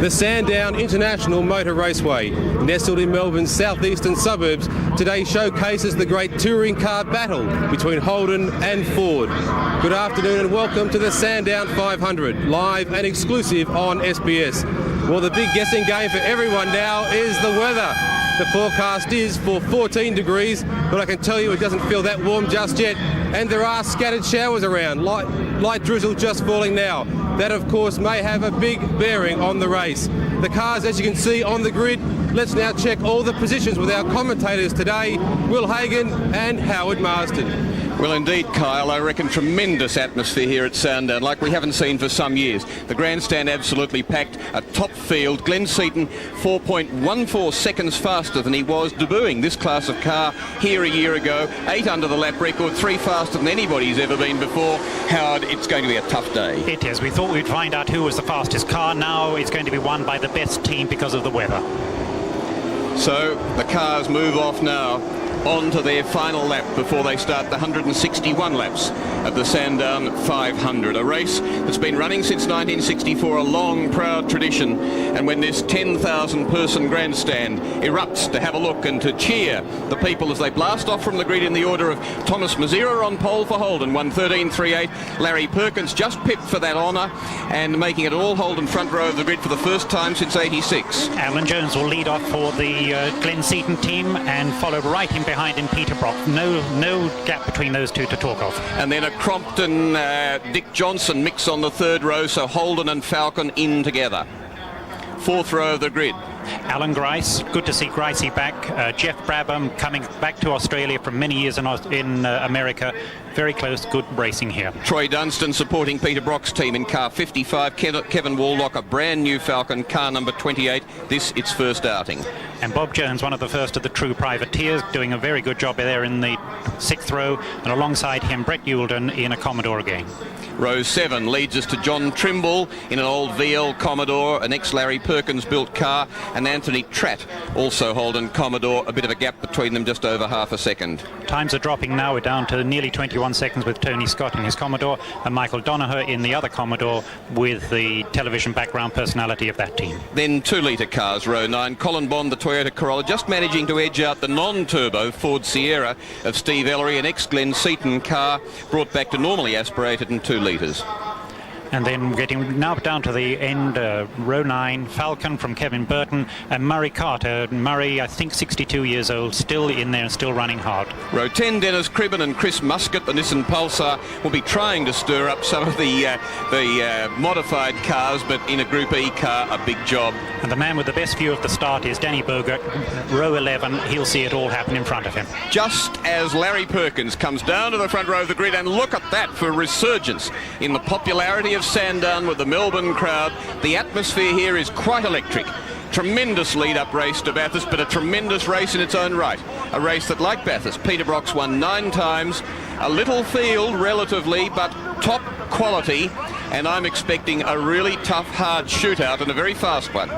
The Sandown International Motor Raceway, nestled in Melbourne's southeastern suburbs, today showcases the great touring car battle between Holden and Ford. Good afternoon and welcome to the Sandown 500, live and exclusive on SBS. Well, the big guessing game for everyone now is the weather. The forecast is for 14 degrees, but I can tell you it doesn't feel that warm just yet. And there are scattered showers around, light drizzle just falling now. That, of course, may have a big bearing on the race. The cars, as you can see on the grid, let's now check all the positions with our commentators today, Will Hagan and Howard Marsden. Well, indeed, Kyle, I reckon tremendous atmosphere here at Sandown, like we haven't seen for some years. The grandstand absolutely packed, a top field. Glenn Seaton 4.14 seconds faster than he was debuting this class of car here a year ago. 8 under the lap record, 3 faster than anybody's ever been before. Howard, it's going to be a tough day. It is. We thought we'd find out who was the fastest car. Now it's going to be won by the best team because of the weather. So the cars move off now on to their final lap before they start the 161 laps of the Sandown 500, a race that's been running since 1964, a long, proud tradition. And when this 10,000 person grandstand erupts to have a look and to cheer the people as they blast off from the grid in the order of Thomas Mazira on pole for Holden, 1:13.38. Larry Perkins just pipped for that honour and making it all Holden front row of the grid for the first time since '86. Alan Jones will lead off for the Glenn Seaton team and followed right in behind him Peter Brock. No gap between those two to talk of. And then a Crompton Dick Johnson mix on the third row, so Holden and Falcon in together. Fourth row of the grid. Alan Grice, good to see Gricey back. Jeff Brabham coming back to Australia from many years in America. Very close, good racing here. Troy Dunstan supporting Peter Brock's team in car 55. Kevin Waldock, a brand new Falcon, car number 28. This its first outing. And Bob Jones, one of the first of the true privateers, doing a very good job there in the 6th row. And alongside him, Brett Youlden in a Commodore again. Row 7 leads us to John Trimble in an old VL Commodore, an ex-Larry Perkins built car, and Anthony Tratt, also Holden Commodore, a bit of a gap between them, just over half a second. Times are dropping now. We're down to nearly 21 seconds with Tony Scott in his Commodore and Michael Donoghue in the other Commodore with the television background personality of that team. Then 2-litre cars, row 9. Colin Bond, the Toyota Corolla, just managing to edge out the non-turbo Ford Sierra of Steve Ellery, an ex-Glenn Seaton car, brought back to normally aspirated and 2 litres. And then getting now down to the end, row 9, Falcon from Kevin Burton and Murray Carter. Murray, I think 62 years old, still in there and still running hard. Row 10, Dennis Cribben and Chris Muscat, the Nissan Pulsar, will be trying to stir up some of the modified cars, but in a Group E car, a big job. And the man with the best view of the start is Danny Bogert, row 11. He'll see it all happen in front of him. Just as Larry Perkins comes down to the front row of the grid, and look at that for resurgence in the popularity of Sandown with the Melbourne crowd. The atmosphere here is quite electric. Tremendous lead-up race to Bathurst, but a tremendous race in its own right. A race that, like Bathurst, Peter Brock's won 9 times. A little field, relatively, but top quality. And I'm expecting a really tough, hard shootout and a very fast one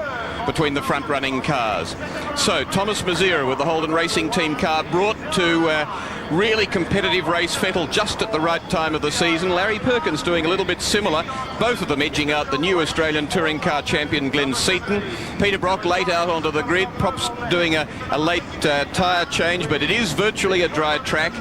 between the front-running cars. So, Thomas Mazira with the Holden Racing Team car brought to really competitive race fettle just at the right time of the season. Larry Perkins doing a little bit similar, both of them edging out the new Australian touring car champion Glenn Seaton. Peter Brock late out onto the grid, Props doing a late tyre change, but it is virtually a dry track.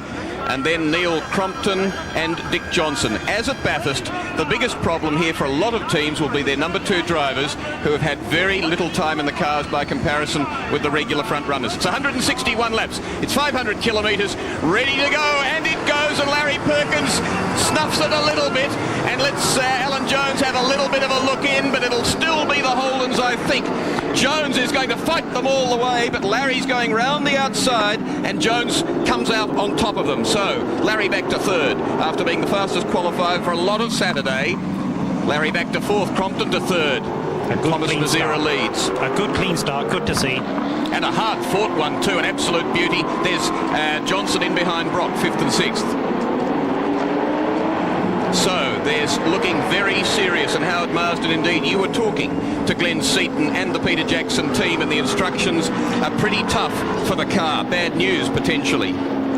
And then Neil Crompton and Dick Johnson. As at Bathurst, the biggest problem here for a lot of teams will be their number 2 drivers who have had very little time in the cars by comparison with the regular front runners. It's 161 laps. It's 500 kilometres, ready to go, and it goes, and Larry Perkins snuffs it a little bit and lets Alan Jones have a little bit of a look in, but it'll still be the Holdens, I think. Jones is going to fight them all the way, but Larry's going round the outside and Jones comes out on top of them. So Larry back to 3rd after being the fastest qualifier for a lot of Saturday. Larry back to 4th, Crompton to 3rd. Thomas Mazira leads. A good clean start, good to see. And a hard-fought one too, an absolute beauty. There's Johnson in behind Brock, 5th and 6th. So there's looking very serious, and Howard Marsden, indeed, you were talking to Glenn Seaton and the Peter Jackson team, and the instructions are pretty tough for the car. Bad news, potentially.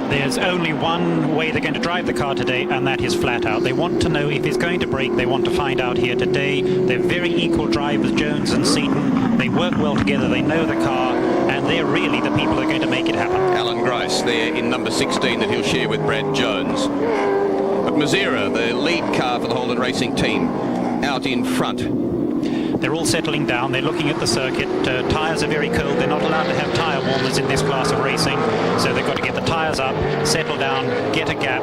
There's only one way they're going to drive the car today, and that is flat out. They want to know if it's going to break. They want to find out here today. They're very equal drivers, Jones and Seaton. They work well together. They know the car, and they're really the people that are going to make it happen. Alan Grice there in number 16 that he'll share with Brad Jones. But Mazera, the lead car for the Holden Racing team, out in front. They're all settling down. They're looking at the circuit. Tyres are very cold. They're not allowed to have tyre warmers in this class of racing. So they've got to get the tyres up, settle down, get a gap,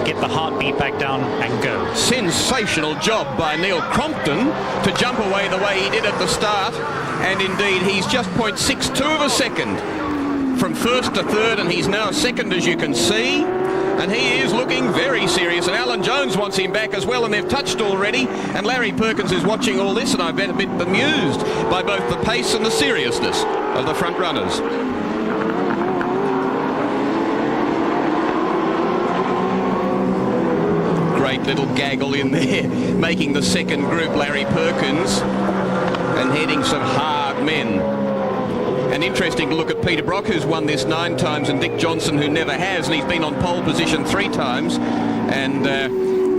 get the heartbeat back down and go. Sensational job by Neil Crompton to jump away the way he did at the start. And indeed, he's just 0.62 of a second from first to third, and he's now second, as you can see. And he is looking very serious, and Alan Jones wants him back as well, and they've touched already, and Larry Perkins is watching all this, and I've been a bit bemused by both the pace and the seriousness of the front runners. Great little gaggle in there, making the second group Larry Perkins, and heading some hard men. And interesting to look at Peter Brock, who's won this 9 times, and Dick Johnson, who never has, and he's been on pole position 3 times. And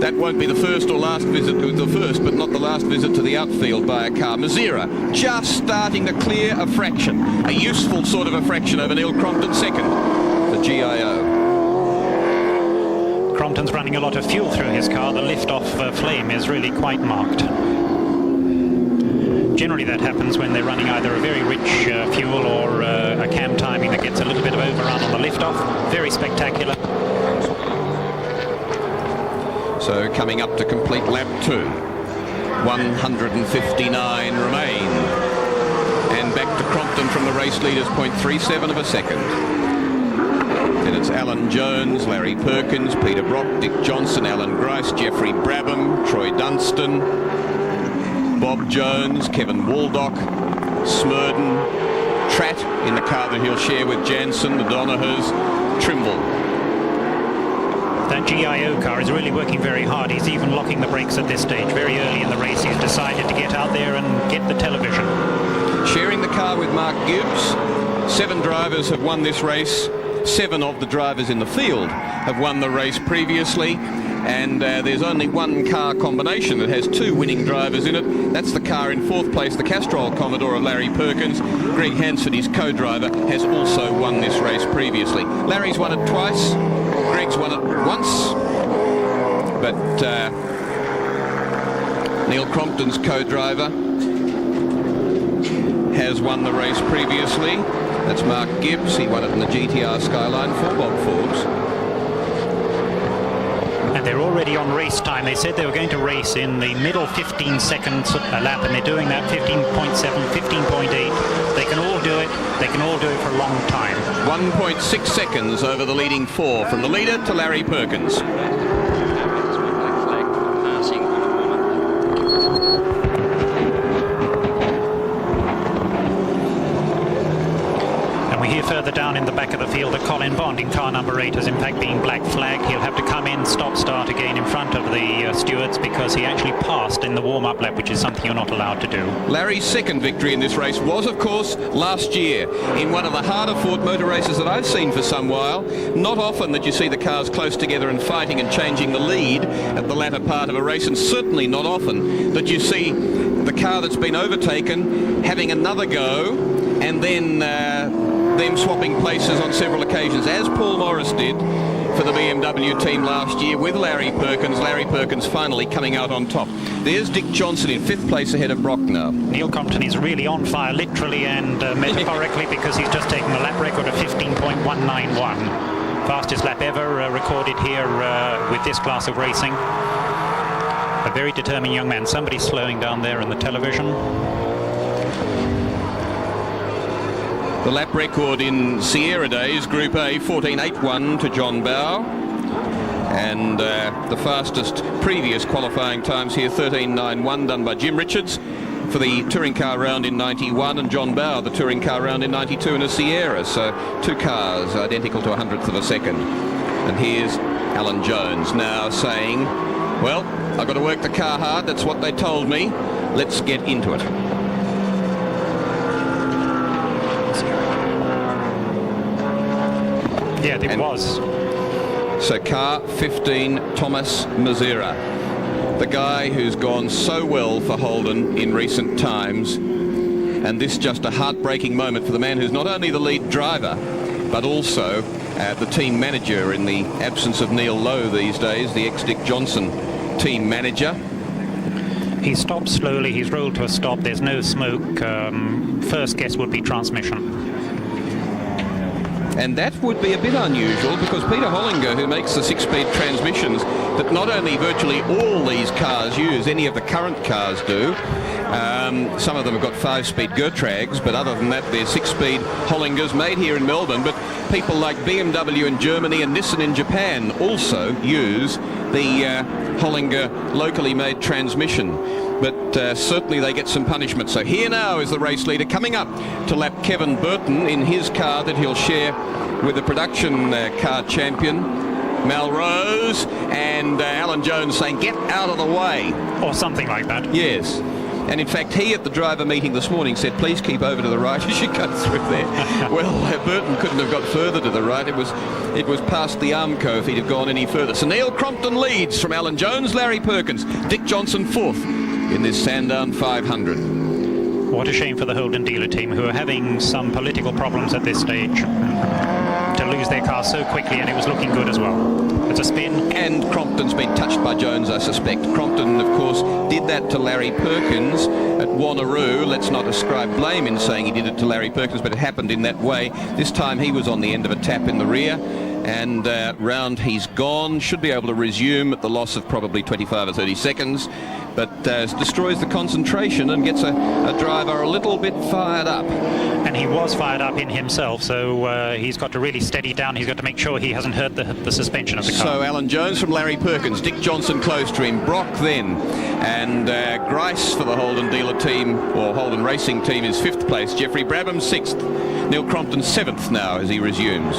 that won't be the first or last visit, the first but not the last visit to the outfield by a car. Mazera just starting to clear a fraction, a useful sort of a fraction over Neil Crompton second, the GIO. Crompton's running a lot of fuel through his car. The lift-off flame is really quite marked. Generally that happens when they're running either a very rich fuel or a cam timing that gets a little bit of overrun on the liftoff. Very spectacular. So coming up to complete lap 2. 159 remain. And back to Crompton from the race leaders, 0.37 of a second. And it's Alan Jones, Larry Perkins, Peter Brock, Dick Johnson, Alan Grice, Jeffrey Brabham, Troy Dunstan, Bob Jones, Kevin Waldock, Smurden, Tratt in the car that he'll share with Jansen, the Donahers, Trimble. That GIO car is really working very hard. He's even locking the brakes at this stage. Very early in the race, he's decided to get out there and get the television. Sharing the car with Mark Gibbs. 7 drivers have won this race. 7 of the drivers in the field have won the race previously. And there's only one car combination that has 2 winning drivers in it. That's the car in 4th place, the Castrol Commodore of Larry Perkins. Greg Hansford, his co-driver, has also won this race previously. Larry's won it twice, Greg's won it once, but Neil Crompton's co-driver has won the race previously. That's Mark Gibbs. He won it in the GTR Skyline for Bob Forbes. And they're already on race time. They said they were going to race in the middle 15 seconds a lap, and they're doing that 15.7, 15.8. They can all do it. They can all do it for a long time. 1.6 seconds over the leading 4 from the leader to Larry Perkins. Further down in the back of the field, that Colin Bond in car number 8 has in fact been black flagged. He'll have to come in, stop-start again in front of the stewards because he actually passed in the warm-up lap, which is something you're not allowed to do. Larry's second victory in this race was, of course, last year in one of the harder-fought motor races that I've seen for some while. Not often that you see the cars close together and fighting and changing the lead at the latter part of a race, and certainly not often that you see the car that's been overtaken having another go and then them swapping places on several occasions, as Paul Morris did for the BMW team last year with Larry Perkins. Larry Perkins finally coming out on top. There's Dick Johnson in 5th place ahead of Brock now. Neil Crompton is really on fire, literally and metaphorically, because he's just taken the lap record of 15.191. Fastest lap ever recorded here with this class of racing. A very determined young man. Somebody's slowing down there in the television. The lap record in Sierra days, Group A, 14.81 to John Bowe. And the fastest previous qualifying times here, 13.91, done by Jim Richards for the touring car round in 91, and John Bowe, the touring car round in 92 in a Sierra. So 2 cars identical to a 100th of a second. And here's Alan Jones now saying, well, I've got to work the car hard. That's what they told me. Let's get into it. Yeah, it was. So car 15, Thomas Mazera, the guy who's gone so well for Holden in recent times. And this just a heartbreaking moment for the man who's not only the lead driver, but also the team manager in the absence of Neil Lowe these days, the ex-Dick Johnson team manager. He stopped slowly, he's rolled to a stop, there's no smoke. First guess would be transmission. And that would be a bit unusual because Peter Hollinger, who makes the six-speed transmissions that not only virtually all these cars use, any of the current cars do. Some of them have got five-speed Gertrags, but other than that, they're six-speed Hollingers made here in Melbourne. But people like BMW in Germany and Nissan in Japan also use the Hollinger locally made transmission. But certainly they get some punishment. So here now is the race leader coming up to lap Kevin Burton in his car that he'll share with the production car champion Melrose, and Alan Jones saying get out of the way, or something like that. Yes. And in fact, he at the driver meeting this morning said, please keep over to the right as you go through there. Well, Burton couldn't have got further to the right. It was past the Armco if he'd have gone any further. So Neil Crompton leads from Alan Jones, Larry Perkins, Dick Johnson fourth in this Sandown 500. What a shame for the Holden dealer team, who are having some political problems at this stage, to lose their car so quickly, and it was looking good as well. It's a spin. And Crompton's been touched by Jones, I suspect. Crompton, of course, did that to Larry Perkins at Wanneroo. Let's not ascribe blame in saying he did it to Larry Perkins, but it happened in that way. This time he was on the end of a tap in the rear, and round he's gone. Should be able to resume at the loss of probably 25 or 30 seconds, but destroys the concentration and gets a driver a little bit fired up. And he was fired up in himself, so he's got to really steady down. He's got to make sure he hasn't hurt the suspension of the car. So Alan Jones from Larry Perkins, Dick Johnson close to him, Brock then, and Grice for the Holden dealer team, or Holden racing team, is fifth place. Jeffrey Brabham sixth. Neil Crompton seventh now as he resumes.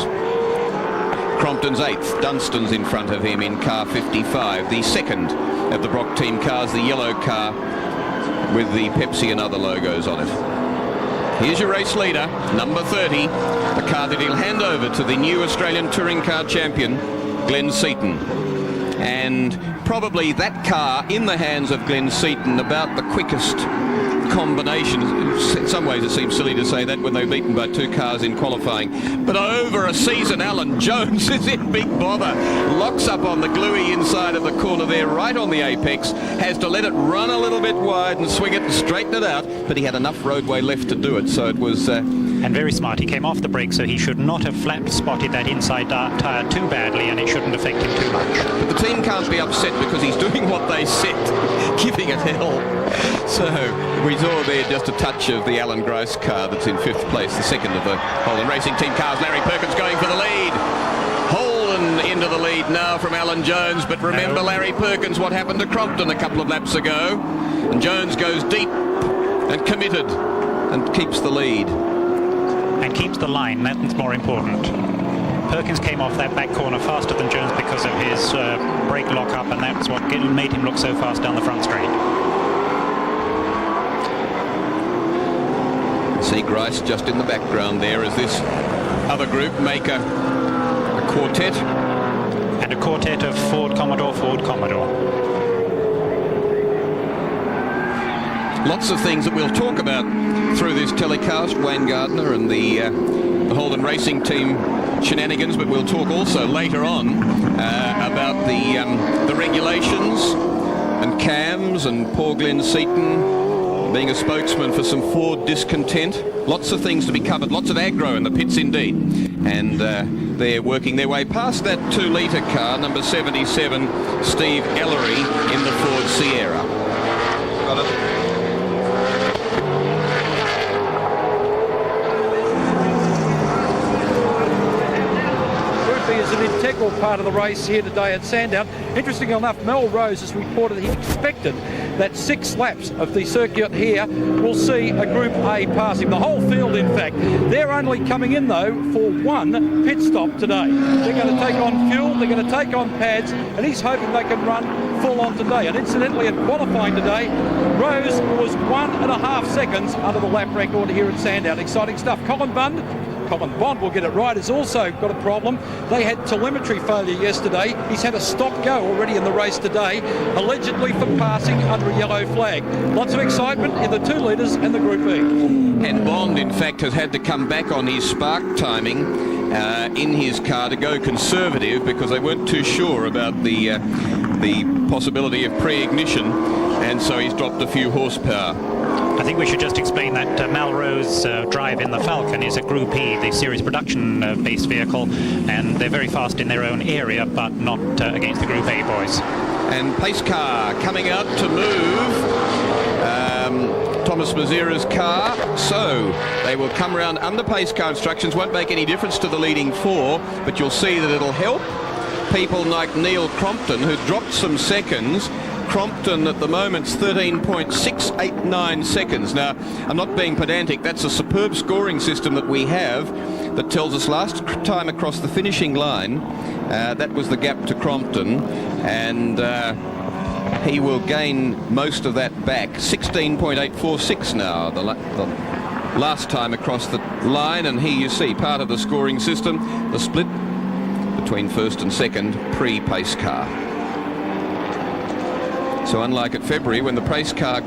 Crompton's eighth. Dunstan's in front of him in car 55, the second of the Brock team cars, the yellow car with the Pepsi and other logos on it. Here's your race leader, number 30, the car that he'll hand over to the new Australian touring car champion, Glenn Seaton. And probably that car in the hands of Glenn Seaton about the quickest combination. In some ways it seems silly to say that when they're beaten by two cars in qualifying, but over a season Alan Jones is in big bother, locks up on the gluey inside of the corner there right on the apex, has to let it run a little bit wide and swing it and straighten it out, but he had enough roadway left to do it, so it was and very smart. He came off the brake, so he should not have spotted that inside tyre too badly, and it shouldn't affect him too much. But the team can't be upset because he's doing what they said, giving it hell. So we saw there just a touch of the Alan Grice car that's in fifth place, the second of the Holden racing team cars. Larry Perkins going for the lead. Holden into the lead now from Alan Jones, but remember Larry Perkins, what happened to Crompton a couple of laps ago, and Jones goes deep and committed and keeps the lead. And keeps the line, that's more important. Perkins came off that back corner faster than Jones because of his brake lock-up, and that's what made him look so fast down the front straight. See Grice just in the background there as this other group make a quartet. And a quartet of Ford Commodore. Lots of things that we'll talk about through this telecast, Wayne Gardner and the Holden racing team shenanigans, but we'll talk also later on about the regulations and cams and poor Glenn Seaton being a spokesman for some Ford discontent. Lots of things to be covered, lots of aggro in the pits indeed. And they're working their way past that 2-litre car, number 77, Steve Ellery in the Ford Sierra. Got it. Is an integral part of the race here today at Sandown. Interestingly enough, Melrose has reported that he expected that 6 laps of the circuit here will see a Group A pass him. The whole field, in fact. They're only coming in, though, for one pit stop today. They're going to take on fuel, they're going to take on pads, and he's hoping they can run full on today. And incidentally, at qualifying today, Rose was 1.5 seconds under the lap record here at Sandown. Exciting stuff. Colin Bund, Colin Bond will get it right, has also got a problem. They had telemetry failure yesterday. He's had a stop-go already in the race today, allegedly for passing under a yellow flag. Lots of excitement in the 2 litres and the Group E. And Bond, in fact, has had to come back on his spark timing in his car to go conservative because they weren't too sure about the possibility of pre-ignition, and so he's dropped a few horsepower. I think we should just explain that Malraux's drive in the Falcon is a Group E, the series production-based vehicle, and they're very fast in their own area, but not against the Group A boys. And pace car coming out to move Thomas Mazira's car, so they will come around under pace car instructions. Won't make any difference to the leading 4, but you'll see that it'll help people like Neil Crompton, who dropped some seconds. Crompton at the moment's 13.689 seconds. Now, I'm not being pedantic, that's a superb scoring system that we have that tells us last time across the finishing line, that was the gap to Crompton, and he will gain most of that back. 16.846 now, the last time across the line, and here you see part of the scoring system, the split between first and second pre-pace car. So unlike at February, when the pace car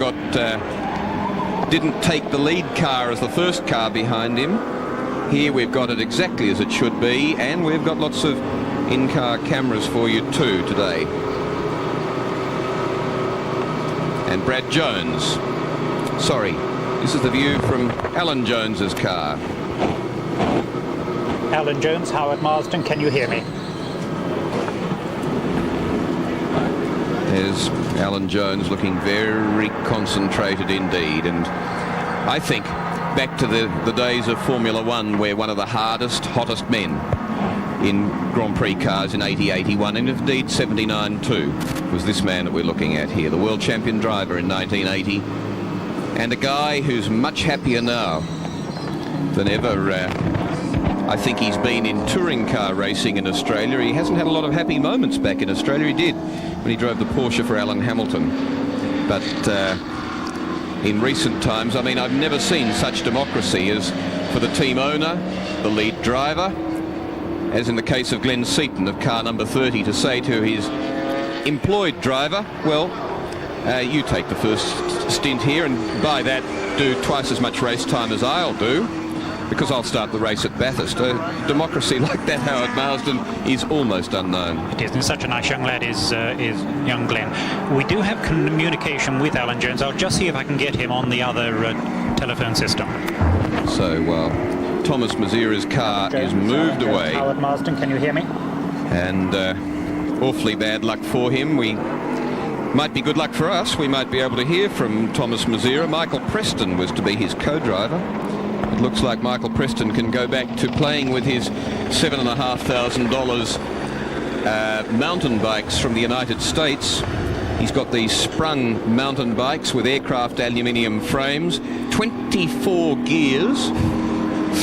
didn't take the lead car as the first car behind him, here we've got it exactly as it should be, and we've got lots of in-car cameras for you too today. And Brad Jones, sorry, this is the view from Alan Jones's car. Alan Jones, Howard Marsden, can you hear me? There's Alan Jones looking very concentrated indeed, and I think back to the days of Formula One, where one of the hardest, hottest men in Grand Prix cars in 80, 81, and indeed 79 too, was this man that we're looking at here, the world champion driver in 1980, and a guy who's much happier now than ever. I think he's been in touring car racing in Australia. He hasn't had a lot of happy moments back in Australia. He did when he drove the Porsche for Alan Hamilton. But in recent times, I mean, I've never seen such democracy as for the team owner, the lead driver, as in the case of Glenn Seaton of car number 30, to say to his employed driver, well, you take the first stint here, and by that do twice as much race time as I'll do, because I'll start the race at Bathurst. A democracy like that, Howard Marsden, is almost unknown. It is, and such a nice young lad is young Glenn. We do have communication with Alan Jones. I'll just see if I can get him on the other telephone system. So, Thomas Mazira's car is moved away. Howard Marsden, can you hear me? And awfully bad luck for him. We might be good luck for us. We might be able to hear from Thomas Mazira. Michael Preston was to be his co-driver. It looks like Michael Preston can go back to playing with his $7,500 mountain bikes from the United States. He's got these sprung mountain bikes with aircraft aluminium frames, 24 gears,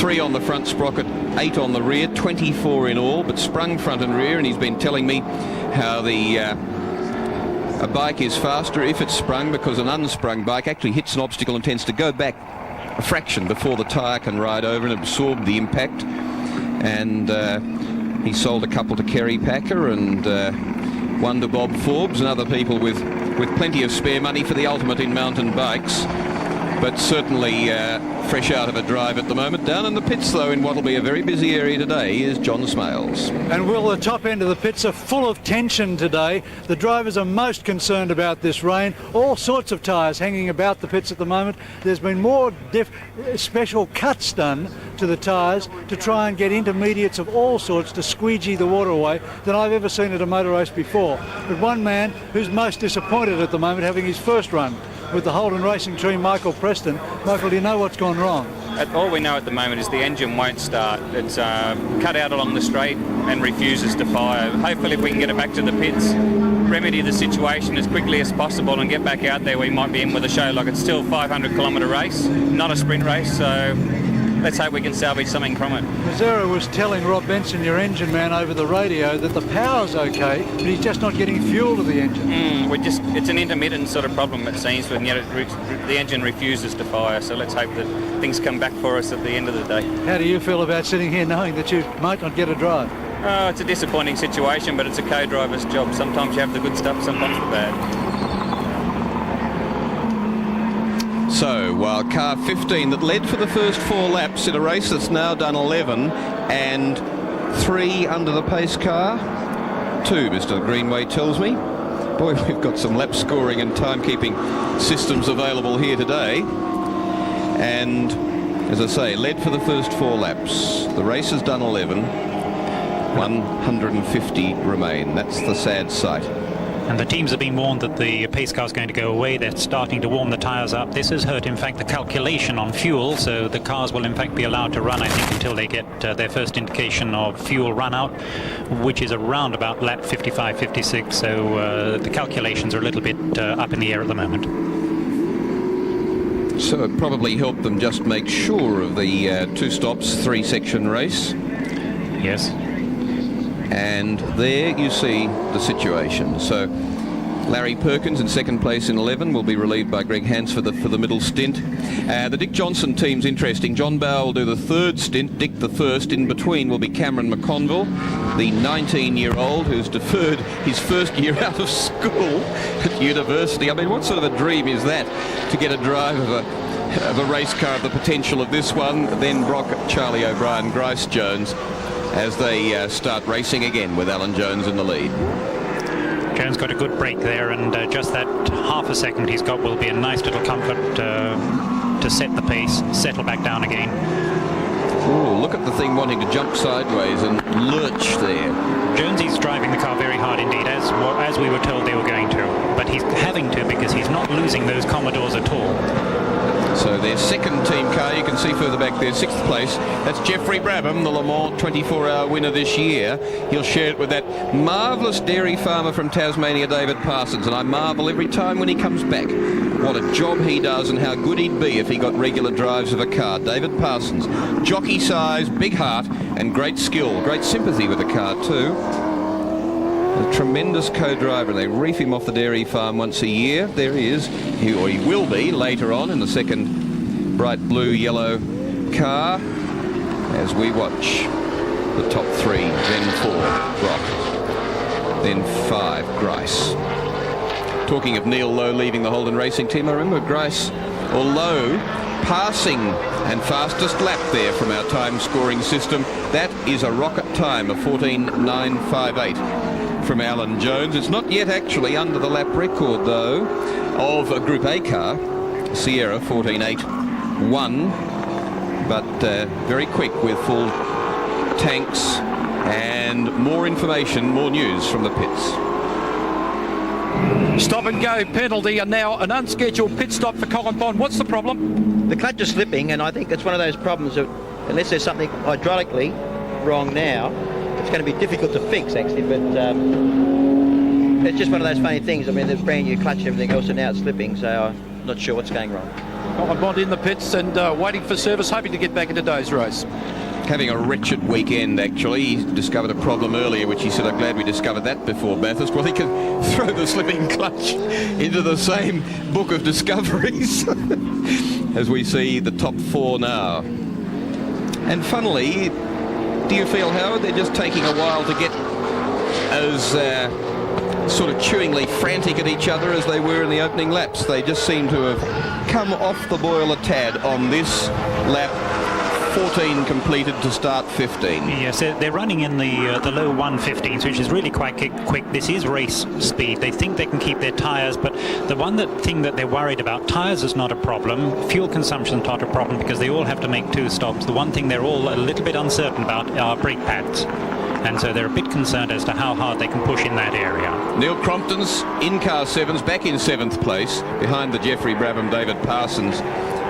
3 on the front sprocket, 8 on the rear, 24 in all, but sprung front and rear. And he's been telling me how a bike is faster if it's sprung, because an unsprung bike actually hits an obstacle and tends to go back a fraction before the tyre can ride over and absorb the impact. And he sold a couple to Kerry Packer and one to Bob Forbes and other people with plenty of spare money for the ultimate in mountain bikes. But certainly fresh out of a drive at the moment. Down in the pits, though, in what will be a very busy area today, is John Smales. And Will, the top end of the pits are full of tension today. The drivers are most concerned about this rain. All sorts of tyres hanging about the pits at the moment. There's been more special cuts done to the tyres to try and get intermediates of all sorts to squeegee the water away than I've ever seen at a motor race before. But one man who's most disappointed at the moment, having his first run with the Holden Racing team, Michael Preston. Michael, do you know what's gone wrong? All we know at the moment is the engine won't start. It's cut out along the straight and refuses to fire. Hopefully if we can get it back to the pits, remedy the situation as quickly as possible and get back out there, we might be in with a show. Like, it's still a 500 kilometre race, not a sprint race, so let's hope we can salvage something from it. Mazzara was telling Rob Benson, your engine man, over the radio that the power's okay, but he's just not getting fuel to the engine. It's an intermittent sort of problem, it seems, when the engine refuses to fire. So let's hope that things come back for us at the end of the day. How do you feel about sitting here knowing that you might not get a drive? Oh, it's a disappointing situation, but it's a co-driver's job. Sometimes you have the good stuff, sometimes the bad. So, while car 15 that led for the first 4 laps in a race that's now done 11 and 3 under the pace car, 2, Mr. Greenway tells me. Boy, we've got some lap scoring and timekeeping systems available here today. And, as I say, led for the first 4 laps. The race has done 11. 150 remain. That's the sad sight. And the teams have been warned that the pace car is going to go away. They're starting to warm the tyres up. This has hurt, in fact, the calculation on fuel, so the cars will, in fact, be allowed to run, I think, until they get their first indication of fuel run out, which is around about lap 55, 56. So the calculations are a little bit up in the air at the moment. So it probably helped them just make sure of the 2 stops, 3-section race. Yes. And there you see the situation. So Larry Perkins in second place in 11 will be relieved by Greg Hansford for the middle stint. The Dick Johnson team's interesting. John Bowe will do the 3rd stint, Dick the 1st. In between will be Cameron McConville, the 19-year-old who's deferred his first year out of school at university. I mean, what sort of a dream is that, to get a drive of a race car of the potential of this one? Then Brock, Charlie O'Brien, Grice Jones, as they start racing again with Alan Jones in the lead. Jones got a good break there, and just that half a second he's got will be a nice little comfort to set the pace, settle back down again. Oh, look at the thing wanting to jump sideways and lurch there. Jonesy's driving the car very hard indeed, as we were told they were going to, but he's having to because he's not losing those Commodores at all. So their second team car, you can see further back there, 6th place. That's Jeffrey Brabham, the Le Mans 24-hour winner this year. He'll share it with that marvellous dairy farmer from Tasmania, David Parsons, and I marvel every time when he comes back what a job he does and how good he'd be if he got regular drives of a car. David Parsons, jockey size, big heart, and great skill, great sympathy with the car too. A tremendous co-driver. They reef him off the dairy farm once a year. There he is. He will be later on in the second bright blue-yellow car as we watch the top 3, then 4, Brock, then 5, Grice. Talking of Neil Lowe leaving the Holden Racing team, I remember Grice, or Lowe, passing and fastest lap there from our time scoring system. That is a rocket time of 14.958. From Alan Jones. It's not yet actually under the lap record though of a Group A car, Sierra 14.81, but very quick with full tanks and more information, more news from the pits. Stop and go penalty, and now an unscheduled pit stop for Colin Bond. What's the problem? The clutch is slipping, and I think it's one of those problems that unless there's something hydraulically wrong now, it's going to be difficult to fix actually, but it's just one of those funny things. I mean, there's brand new clutch and everything else, and now it's slipping, so I'm not sure what's going wrong. Colin Bond in the pits and waiting for service, hoping to get back into today's race. Having a wretched weekend actually. He discovered a problem earlier which he said, I'm glad we discovered that before Bathurst. Well, he can throw the slipping clutch into the same book of discoveries as we see the top 4 now. And funnily, do you feel, Howard, they're just taking a while to get as sort of chewingly frantic at each other as they were in the opening laps? They just seem to have come off the boil a tad on this lap. 14 completed to start 15. Yes, they're running in the low 115s, which is really quite quick. This is race speed. They think they can keep their tyres, but the thing that they're worried about, tyres is not a problem. Fuel consumption is not a problem because they all have to make 2 stops. The one thing they're all a little bit uncertain about are brake pads. And so they're a bit concerned as to how hard they can push in that area. Neil Crompton's in car 7's back in 7th place, behind the Jeffrey Brabham, David Parsons,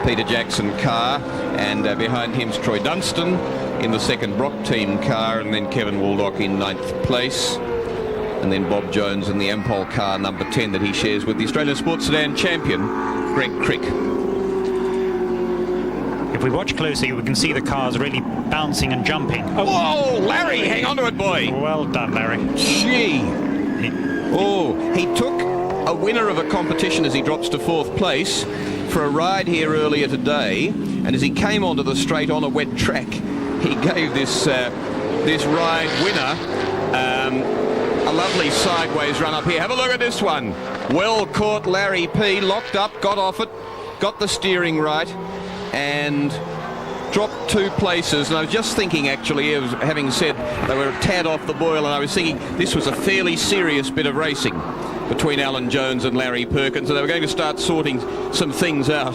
Peter Jackson car, and behind him's Troy Dunstan in the second Brock team car, and then Kevin Waldock in 9th place, and then Bob Jones in the Ampol car number 10 that he shares with the Australian Sports Sedan champion Greg Crick. If we watch closely, we can see the cars really bouncing and jumping. Oh, Whoa, Larry, hang on to it, boy. well done, Larry. Gee. Oh, he took a winner of a competition as he drops to 4th place for a ride here earlier today, and as he came onto the straight on a wet track, he gave this ride winner a lovely sideways run up here. Have a look at this one. Well caught, Larry P. Locked up, got off it, got the steering right, and dropped 2 places. And I was just thinking, actually, having said they were a tad off the boil, and I was thinking this was a fairly serious bit of racing between Alan Jones and Larry Perkins, and they were going to start sorting some things out.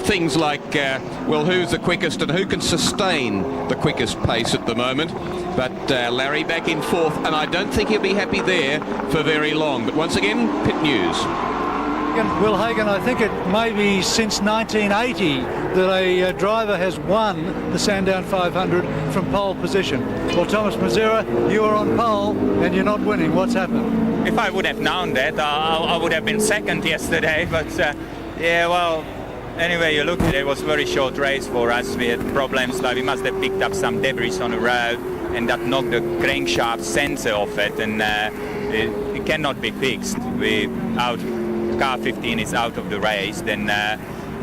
Things like, well, who's the quickest and who can sustain the quickest pace at the moment. But Larry back in 4th, and I don't think he'll be happy there for very long. But once again, pit news. Will Hagan, I think it may be since 1980 that a driver has won the Sandown 500 from pole position. Well, Thomas Mazera, you are on pole and you're not winning. What's happened? If I would have known that, I would have been second yesterday. But yeah, well, anyway, you look at it, it was a very short race for us. We had problems, like we must have picked up some debris on the road, and that knocked the crankshaft sensor off it, and it cannot be fixed. Car 15 is out of the race, then,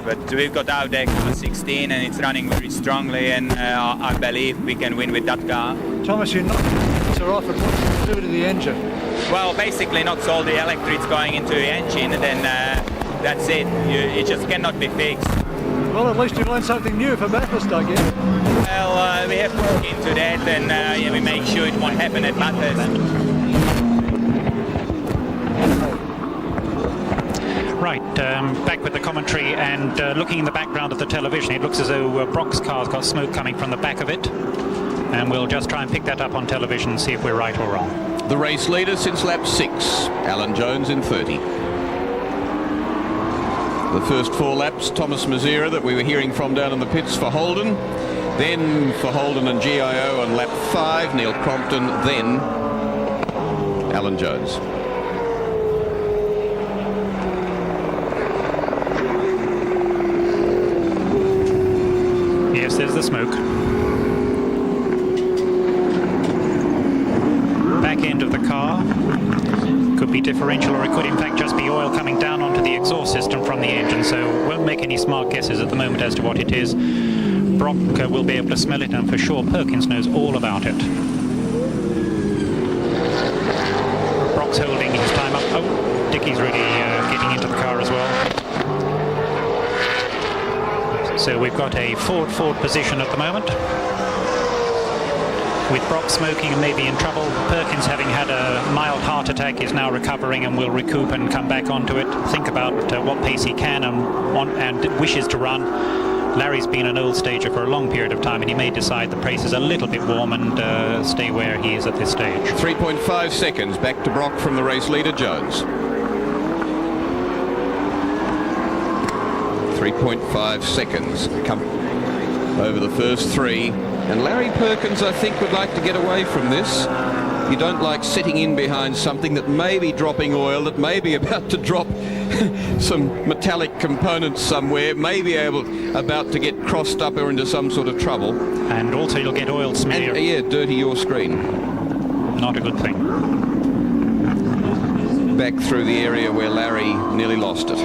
but we've got out there car 16 and it's running very strongly, and I believe we can win with that car. Thomas, you're not off, and what does it do to the engine? Well, basically not all the electrics going into the engine, and then that's it. It just cannot be fixed. Well, at least you learned something new for Bathurst, I guess. Well, we have to look into that, and yeah, we make sure it won't happen at Bathurst. Right, back with the commentary, and looking in the background of the television, it looks as though Brock's car's got smoke coming from the back of it, and we'll just try and pick that up on television and see if we're right or wrong. The race leader since lap 6, Alan Jones in 30. The first 4 laps, Thomas Mazera that we were hearing from down in the pits for Holden, then for Holden and GIO on lap 5, Neil Crompton, then Alan Jones. Yes, there's the smoke. Back end of the car. Could be differential, or it could in fact just be oil coming down onto the exhaust system from the engine, so won't make any smart guesses at the moment as to what it is. Brock will be able to smell it, and for sure Perkins knows all about it. Brock's holding his time up. Oh, Dickie's really getting into the car as well. So we've got a forward position at the moment. With Brock smoking and maybe in trouble, Perkins, having had a mild heart attack, is now recovering and will recoup and come back onto it. Think about what pace he can and wishes to run. Larry's been an old stager for a long period of time, and he may decide the pace is a little bit warm and stay where he is at this stage. 3.5 seconds back to Brock from the race leader, Jones. 3.5 seconds come over the first 3. And Larry Perkins, I think, would like to get away from this. You don't like sitting in behind something that may be dropping oil, that may be about to drop some metallic components somewhere, may be about to get crossed up or into some sort of trouble. And also you'll get oil smear. And, yeah, dirty your screen. Not a good thing. Back through the area where Larry nearly lost it.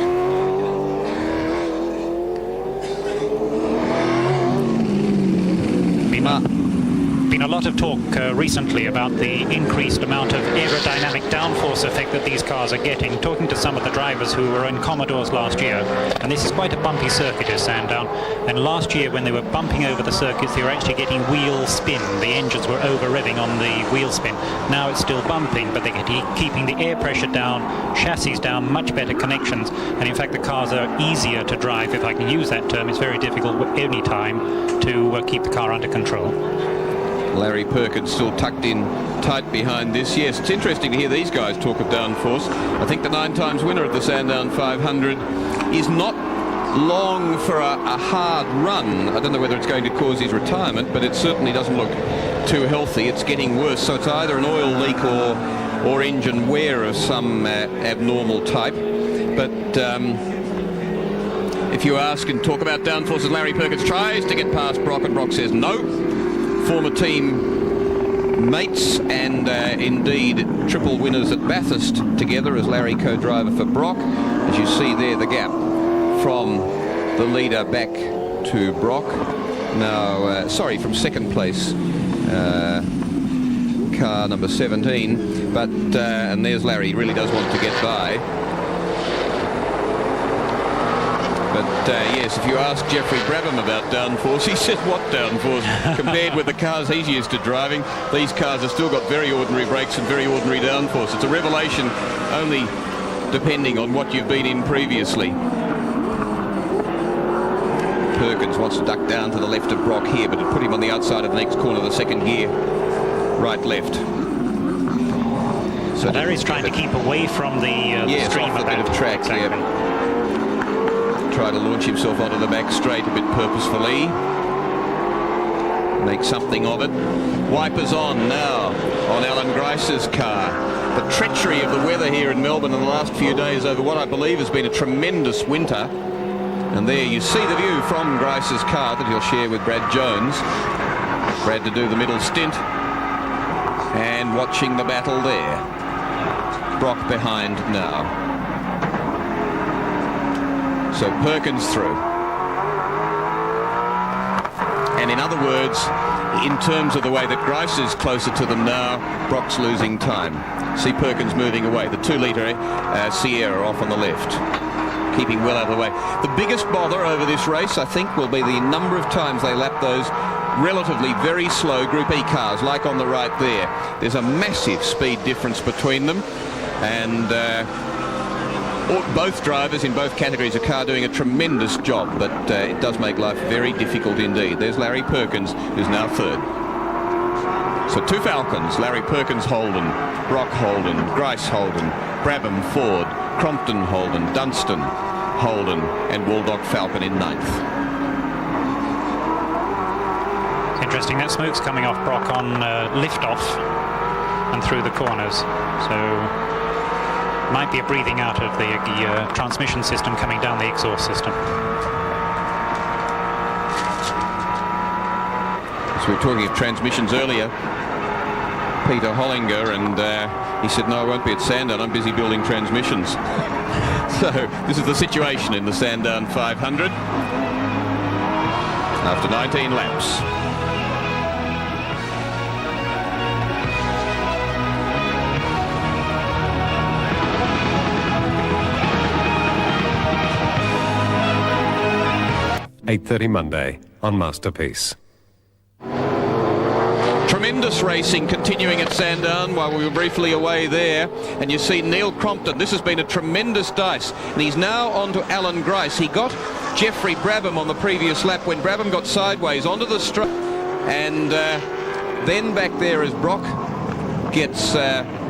Been a lot of talk recently about the increased amount of aerodynamic downforce effect that these cars are getting. Talking to some of the drivers who were in Commodores last year, and this is quite a bumpy circuit at Sandown, and last year when they were bumping over the circuits, they were actually getting wheel spin. The engines were over revving on the wheel spin. Now it's still bumping, but they're keeping the air pressure down, chassis down, much better connections, and in fact the cars are easier to drive, if I can use that term. It's very difficult any time to keep the car under control. Larry Perkins still tucked in tight behind this. Yes, it's interesting to hear these guys talk of downforce. I think the 9 times winner of the Sandown 500 is not long for a hard run. I don't know whether it's going to cause his retirement, but it certainly doesn't look too healthy. It's getting worse, so it's either an oil leak or engine wear of some abnormal type. But If you ask and talk about downforces, Larry Perkins tries to get past Brock, and Brock says no. Former team mates and indeed triple winners at Bathurst together as Larry co-driver for Brock. As you see there, the gap from the leader back to Brock. Now, from second place, car number 17, but and there's Larry. He really does want to get by. But yes, if you ask Jeffrey Brabham about downforce, he says what downforce? Compared with the cars he's used to driving, these cars have still got very ordinary brakes and very ordinary downforce. It's a revelation only depending on what you've been in previously. Perkins wants to duck down to the left of Brock here, but it put him on the outside of the next corner of the second gear. Right, left. So Larry's trying to keep away from the stream off of the bit of track. Exactly. Yeah. Try to launch himself onto the back straight a bit purposefully. Make something of it. Wipers on now on Alan Grice's car. The treachery of the weather here in Melbourne in the last few days over what I believe has been a tremendous winter. And there you see the view from Grice's car that he'll share with Brad Jones. Brad to do the middle stint. And watching the battle there. Brock behind now. So Perkins through. And in other words, in terms of the way that Grice is closer to them now, Brock's losing time. See Perkins moving away. The 2-litre Sierra off on the left, keeping well out of the way. The biggest bother over this race, I think, will be the number of times they lap those relatively very slow Group E cars, like on the right there. There's a massive speed difference between them, and both drivers in both categories, a car doing a tremendous job, but it does make life very difficult indeed. There's Larry Perkins, who's now third. So two Falcons, Larry Perkins Holden, Brock Holden, Grice Holden, Brabham Ford, Crompton Holden, Dunstan Holden, and Waldock Falcon in ninth. It's interesting, that smoke's coming off Brock on lift-off and through the corners. So might be a breathing out of the transmission system coming down the exhaust system. So we were talking of transmissions earlier. Peter Hollinger, and he said, no, I won't be at Sandown, I'm busy building transmissions. So this is the situation in the Sandown 500 after 19 laps. .30 Monday on Masterpiece. Tremendous racing continuing at Sandown while we were briefly away there, and you see Neil Crompton. This has been a tremendous dice, and he's now on to Alan Grice. He got Jeffrey Brabham on the previous lap when Brabham got sideways onto the straight, and then back there as Brock gets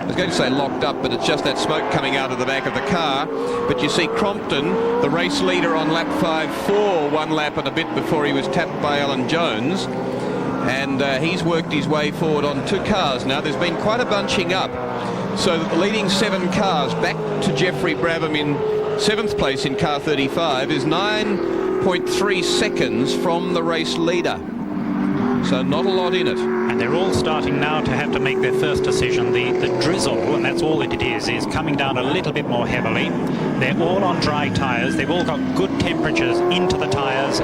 I was going to say locked up, but it's just that smoke coming out of the back of the car. But you see Crompton, the race leader on lap 5-4, one lap and a bit before he was tapped by Alan Jones. And he's worked his way forward on two cars now. There's been quite a bunching up. So the leading 7 cars back to Jeffrey Brabham in 7th place in car 35 is 9.3 seconds from the race leader. So not a lot in it. And they're all starting now to have to make their first decision. The drizzle, and that's all that it is coming down a little bit more heavily. They're all on dry tyres. They've all got good temperatures into the tyres,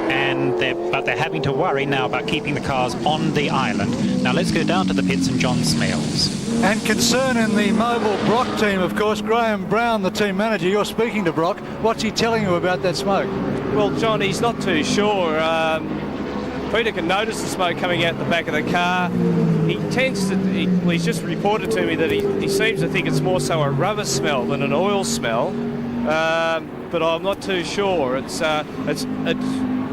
but they're having to worry now about keeping the cars on the island. Now let's go down to the pits and John Smales. And concern in the mobile Brock team, of course. Graham Brown, the team manager, you're speaking to Brock. What's he telling you about that smoke? Well, John, he's not too sure. Peter can notice the smoke coming out the back of the car. He tends to, he's just reported to me that he seems to think it's more so a rubber smell than an oil smell. But I'm not too sure. It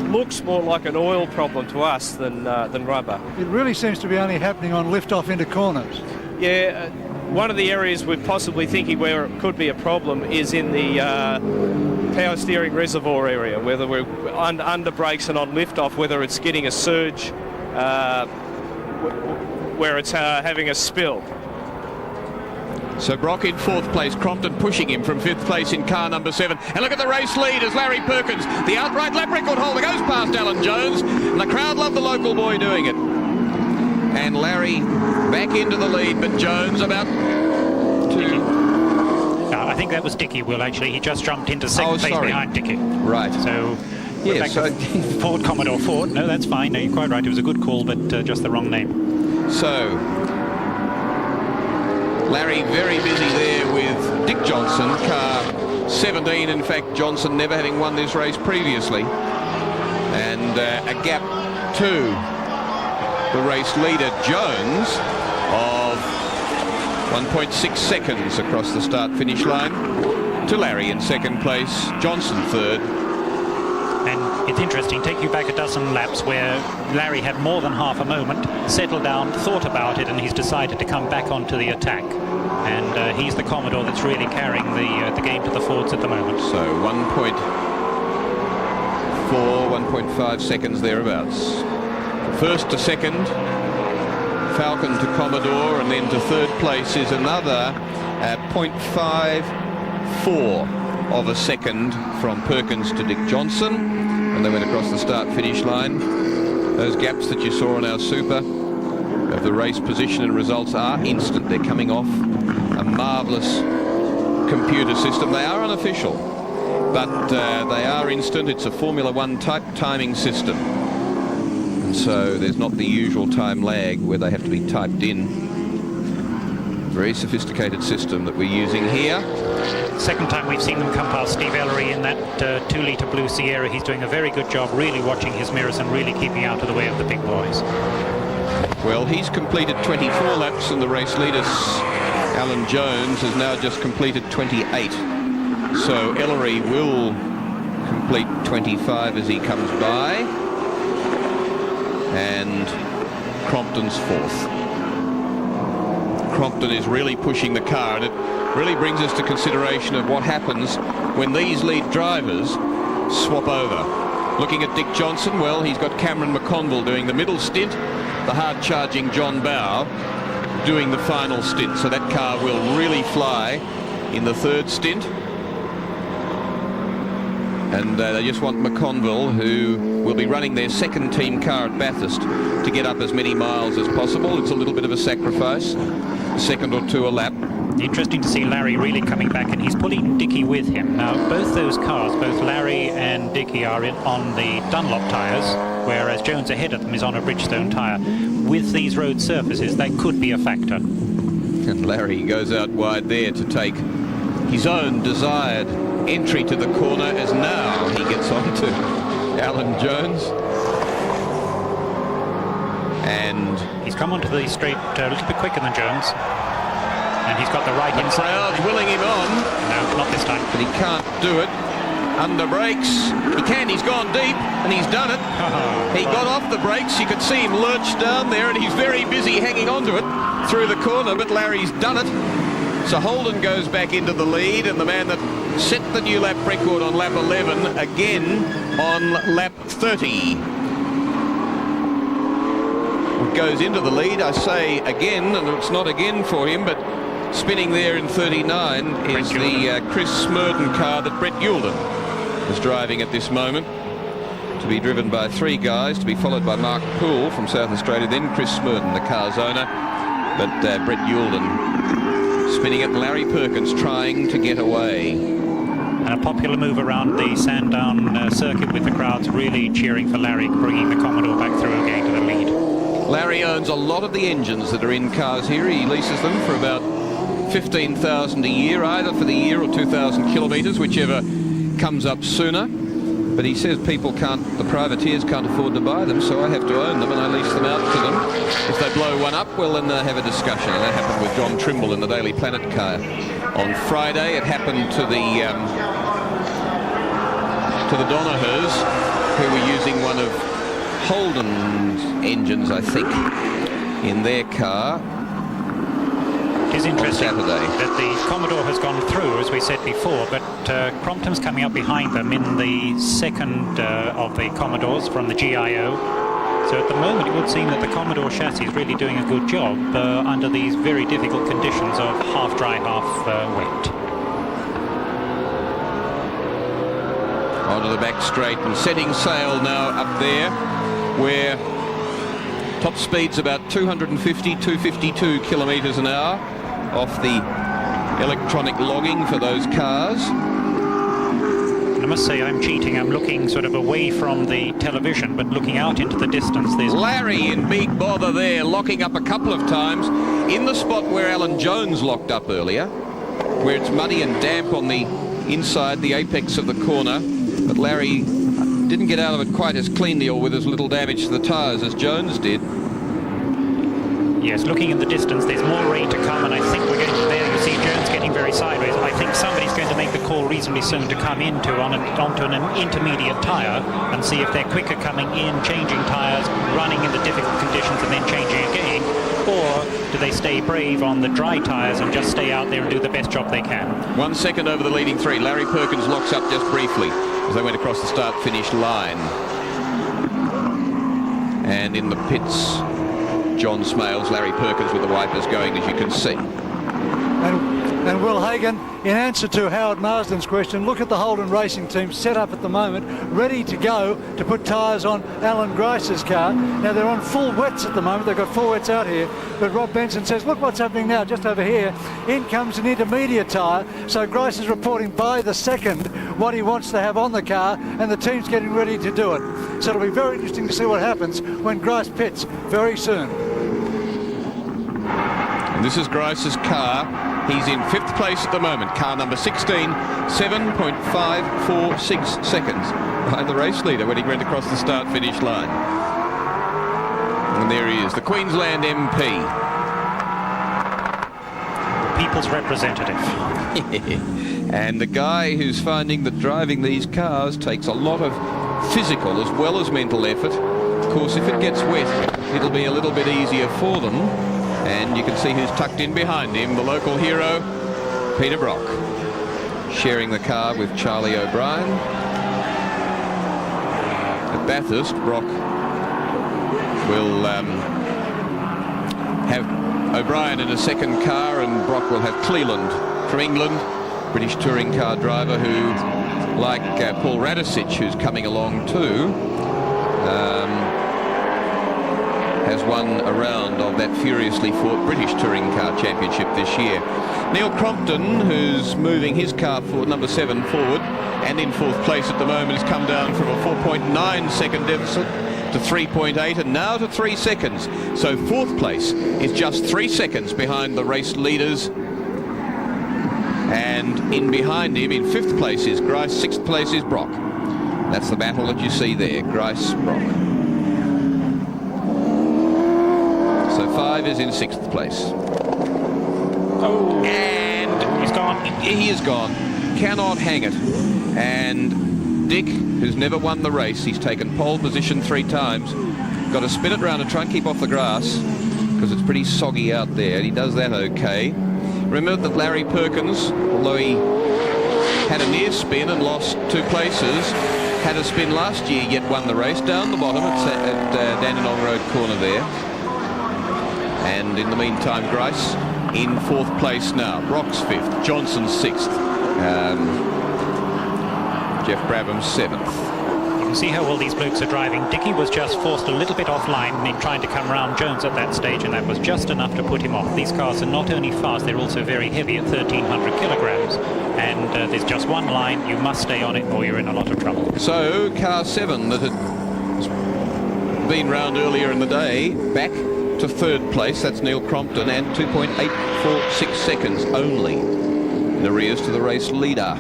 looks more like an oil problem to us than rubber. It really seems to be only happening on lift-off into corners. Yeah, one of the areas we're possibly thinking where it could be a problem is in the power steering reservoir area, whether we're under brakes and on lift-off, whether it's getting a surge, where it's having a spill. So Brock in 4th place, Crompton pushing him from 5th place in car number 7. And look at the race lead as Larry Perkins, the outright lap record holder, goes past Alan Jones. And the crowd love the local boy doing it. And Larry back into the lead, but Jones about to... I think that was Dickie, Will, actually. He just jumped into 2nd place behind Dickie. Right. So... Yes, so Ford, Commodore Ford. No, that's fine. No, you're quite right. It was a good call, but just the wrong name. So, Larry very busy there with Dick Johnson, car 17. In fact, Johnson never having won this race previously. And a gap to the race leader, Jones, of 1.6 seconds across the start-finish line. To Larry in 2nd place, Johnson 3rd. And it's interesting, take you back a dozen laps where Larry had more than half a moment, settled down, thought about it, and he's decided to come back onto the attack. And he's the Commodore that's really carrying the game to the Fords at the moment. So 1.4, 1.5 seconds thereabouts. 1st to 2nd, Falcon to Commodore, and then to 3rd place is another 0.54 of a second from Perkins to Dick Johnson, and they went across the start-finish line. Those gaps that you saw on our super of the race position and results are instant. They're coming off a marvellous computer system. They are unofficial, but they are instant. It's a Formula One type timing system, and so there's not the usual time lag where they have to be typed in. Very sophisticated system that we're using here. Second time we've seen them come past Steve Ellery in that 2-litre Blue Sierra. He's doing a very good job, really watching his mirrors and really keeping out of the way of the big boys. Well, he's completed 24 laps, and the race leader, Alan Jones, has now just completed 28. So Ellery will complete 25 as he comes by, and Crompton's 4th. Crompton is really pushing the car, and it really brings us to consideration of what happens when these lead drivers swap over. Looking at Dick Johnson, well, he's got Cameron McConville doing the middle stint, the hard-charging John Bowe doing the final stint. So that car will really fly in the 3rd stint. And they just want McConville, who will be running their 2nd team car at Bathurst, to get up as many miles as possible. It's a little bit of a sacrifice, a second or two a lap. Interesting to see Larry really coming back, and he's pulling Dickie with him. Now, both those cars, both Larry and Dickie, are on the Dunlop tyres, whereas Jones ahead of them is on a Bridgestone tyre. With these road surfaces, that could be a factor. And Larry goes out wide there to take his own desired entry to the corner, as now he gets on to Alan Jones. And he's come onto the straight a little bit quicker than Jones. And he's got the right inside. Crowd's willing him on. No, not this time. But he can't do it. Under brakes. He can. He's gone deep, and he's done it. He got off the brakes. You could see him lurch down there, and he's very busy hanging onto it through the corner, but Larry's done it. So Holden goes back into the lead, and the man that set the new lap record on lap 11 again on lap 30. Goes into the lead, I say again, and it's not again for him, but spinning there in 39 is the Chris Smurden car that Brett Youlden is driving at this moment, to be driven by 3 guys, to be followed by Mark Poole from South Australia, then Chris Smurden, the car's owner, but Brett Youlden spinning it. Larry Perkins trying to get away. And a popular move around the Sandown circuit, with the crowds really cheering for Larry, bringing the Commodore back through again to the lead. Larry owns a lot of the engines that are in cars here. He leases them for about $15,000 a year, either for the year or 2,000 kilometres, whichever comes up sooner. But he says people can't, the privateers can't afford to buy them, so I have to own them, and I lease them out to them. If they blow one up, well, then they have a discussion. And that happened with John Trimble in the Daily Planet car on Friday. It happened to the Donahers, who were using one of Holden's engines, I think, in their car. It is interesting that the Commodore has gone through, as we said before, but Crompton's coming up behind them in the second of the Commodores from the GIO. So at the moment it would seem that the Commodore chassis is really doing a good job under these very difficult conditions of half dry, half wet. Onto the back straight and setting sail now up there, where top speed's about 250, 252 kilometres an hour off the electronic logging for those cars. I must say I'm cheating. I'm looking sort of away from the television, but looking out into the distance. There's Larry in big bother there, locking up a couple of times in the spot where Alan Jones locked up earlier, where it's muddy and damp on the inside, the apex of the corner. But Larry didn't get out of it quite as cleanly or with as little damage to the tyres as Jones did. Yes, looking in the distance, there's more rain to come, and I think we're going to there. You see Jones getting very sideways. I think somebody's going to make the call reasonably soon to come onto an intermediate tyre and see if they're quicker coming in, changing tyres, running in the difficult conditions and then changing again, or do they stay brave on the dry tyres and just stay out there and do the best job they can? 1 second over the leading three. Larry Perkins locks up just briefly as they went across the start-finish line. And in the pits, John Smales, Larry Perkins with the wipers going, as you can see. And Will Hagan, in answer to Howard Marsden's question, look at the Holden Racing team set up at the moment, ready to go to put tyres on Alan Grice's car. Now they're on full wets at the moment. They've got full wets out here. But Rob Benson says, look what's happening now, just over here. In comes an intermediate tyre. So Grice is reporting by the second what he wants to have on the car, and the team's getting ready to do it. So it'll be very interesting to see what happens when Grice pits very soon. And this is Grice's car. He's in 5th place at the moment. Car number 16, 7.546 seconds behind the race leader when he went across the start-finish line. And there he is, the Queensland MP. The people's representative. And the guy who's finding that driving these cars takes a lot of physical as well as mental effort. Of course, if it gets wet, it'll be a little bit easier for them. And you can see who's tucked in behind him, the local hero, Peter Brock, sharing the car with Charlie O'Brien. At Bathurst, Brock will have O'Brien in a second car, and Brock will have Cleland from England, British touring car driver who, like Paul Radicic, who's coming along too, has won a round of that furiously fought British Touring Car Championship this year. Neil Crompton, who's moving his car forward, number 7 forward, and in 4th place at the moment, has come down from a 4.9 second deficit to 3.8 and now to 3 seconds. So 4th place is just 3 seconds behind the race leaders. And in behind him, in 5th place is Grice, 6th place is Brock. That's the battle that you see there, Grice, Brock. So 5 is in 6th place. Oh, and he's gone. He is gone. Cannot hang it. And Dick, who's never won the race, he's taken pole position 3 times. Got to spin it round and try and keep off the grass because it's pretty soggy out there. He does that okay. Remember that Larry Perkins, although he had a near spin and lost 2 places, had a spin last year, yet won the race down the bottom at Dandenong Road corner there. And in the meantime, Grice in 4th place now. Brock's 5th, Johnson's 6th, Jeff Brabham's 7th. You can see how well these blokes are driving. Dickey was just forced a little bit offline in trying to come round Jones at that stage, and that was just enough to put him off. These cars are not only fast, they're also very heavy at 1,300 kilograms. And there's just one line, you must stay on it or you're in a lot of trouble. So car 7 that had been round earlier in the day, back to 3rd place, that's Neil Crompton, and 2.846 seconds only in arrears to the race leader.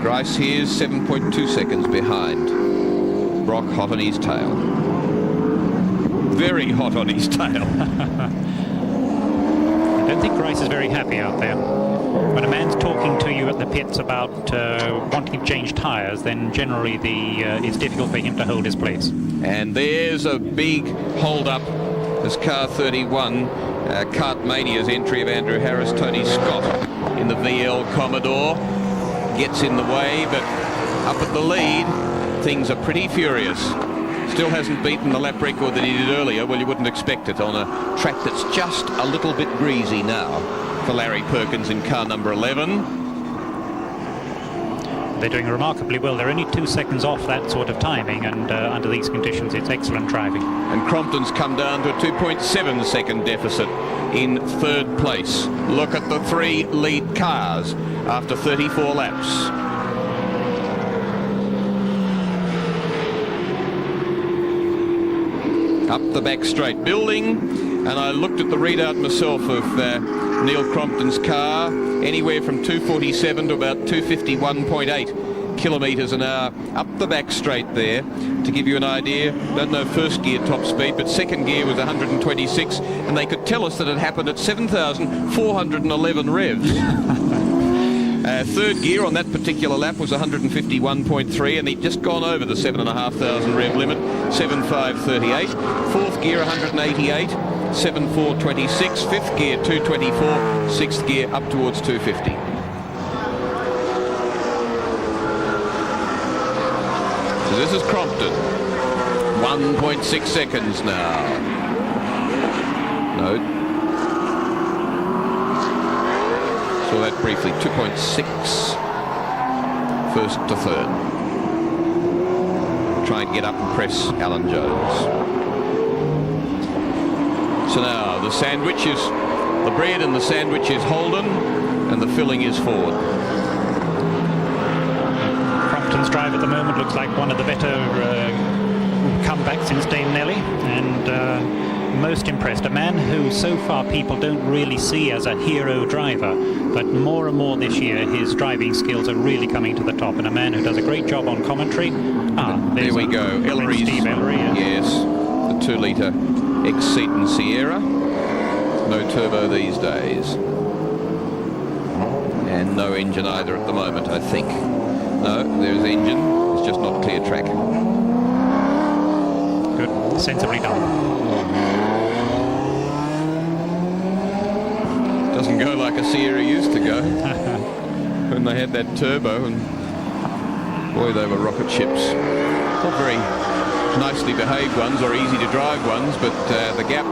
Grice here's 7.2 seconds behind. Brock hot on his tail. Very hot on his tail. I don't think Grice is very happy out there. When a man's talking to you at the pits about wanting to change tyres, then generally it's difficult for him to hold his place. And there's a big hold-up as car 31, Kartmania's entry of Andrew Harris, Tony Scott in the VL Commodore. Gets in the way, but up at the lead, things are pretty furious. Still hasn't beaten the lap record that he did earlier. Well, you wouldn't expect it on a track that's just a little bit greasy now for Larry Perkins in car number 11. They're doing remarkably well. They're only 2 seconds off that sort of timing, and under these conditions it's excellent driving. And Crompton's come down to a 2.7 second deficit in third place. Look at the 3 lead cars after 34 laps. Up the back straight building, and I looked at the readout myself of Neil Crompton's car, anywhere from 247 to about 251.8 kilometres an hour up the back straight there. To give you an idea, don't know first gear top speed, but second gear was 126, and they could tell us that it happened at 7,411 revs. Third gear on that particular lap was 151.3, and he'd just gone over the 7,500 rev limit, 7,538. Fourth gear 188, 7,426. Fifth gear 224. Sixth gear up towards 250. So this is Crompton. 1.6 seconds now. No. Saw that briefly, 2.6 first to third. Trying to get up and press Alan Jones. So now the sandwich is, the bread and the sandwich is Holden, and the filling is Ford. Crompton's drive at the moment looks like one of the better comebacks since Dame Nelly, and most impressed. A man who so far people don't really see as a hero driver, but more and more this year his driving skills are really coming to the top, and a man who does a great job on commentary. There we go. Ellery's, Steve Ellery, yes, the 2-litre ex-Seaton Sierra. No turbo these days. And no engine either at the moment, I think. No, there's engine. It's just not clear track. Good. Sensibly done. Doesn't go like a Sierra used to go when they had that turbo, and boy, they were rocket ships. Not very nicely behaved ones or easy to drive ones, but the gap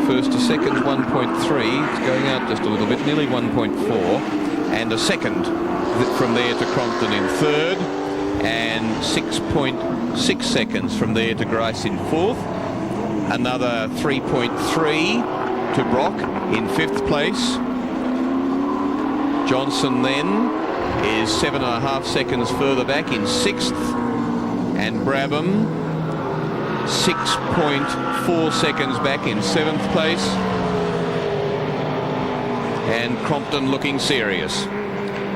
first to second 1.3. It's going out just a little bit, nearly 1.4, and a second from there to Crompton in third, and 6.6 seconds from there to Grice in fourth. Another 3.3 to Brock in fifth place. Johnson then is 7.5 seconds further back in sixth, and Brabham 6.4 seconds back in seventh place, and Crompton looking serious.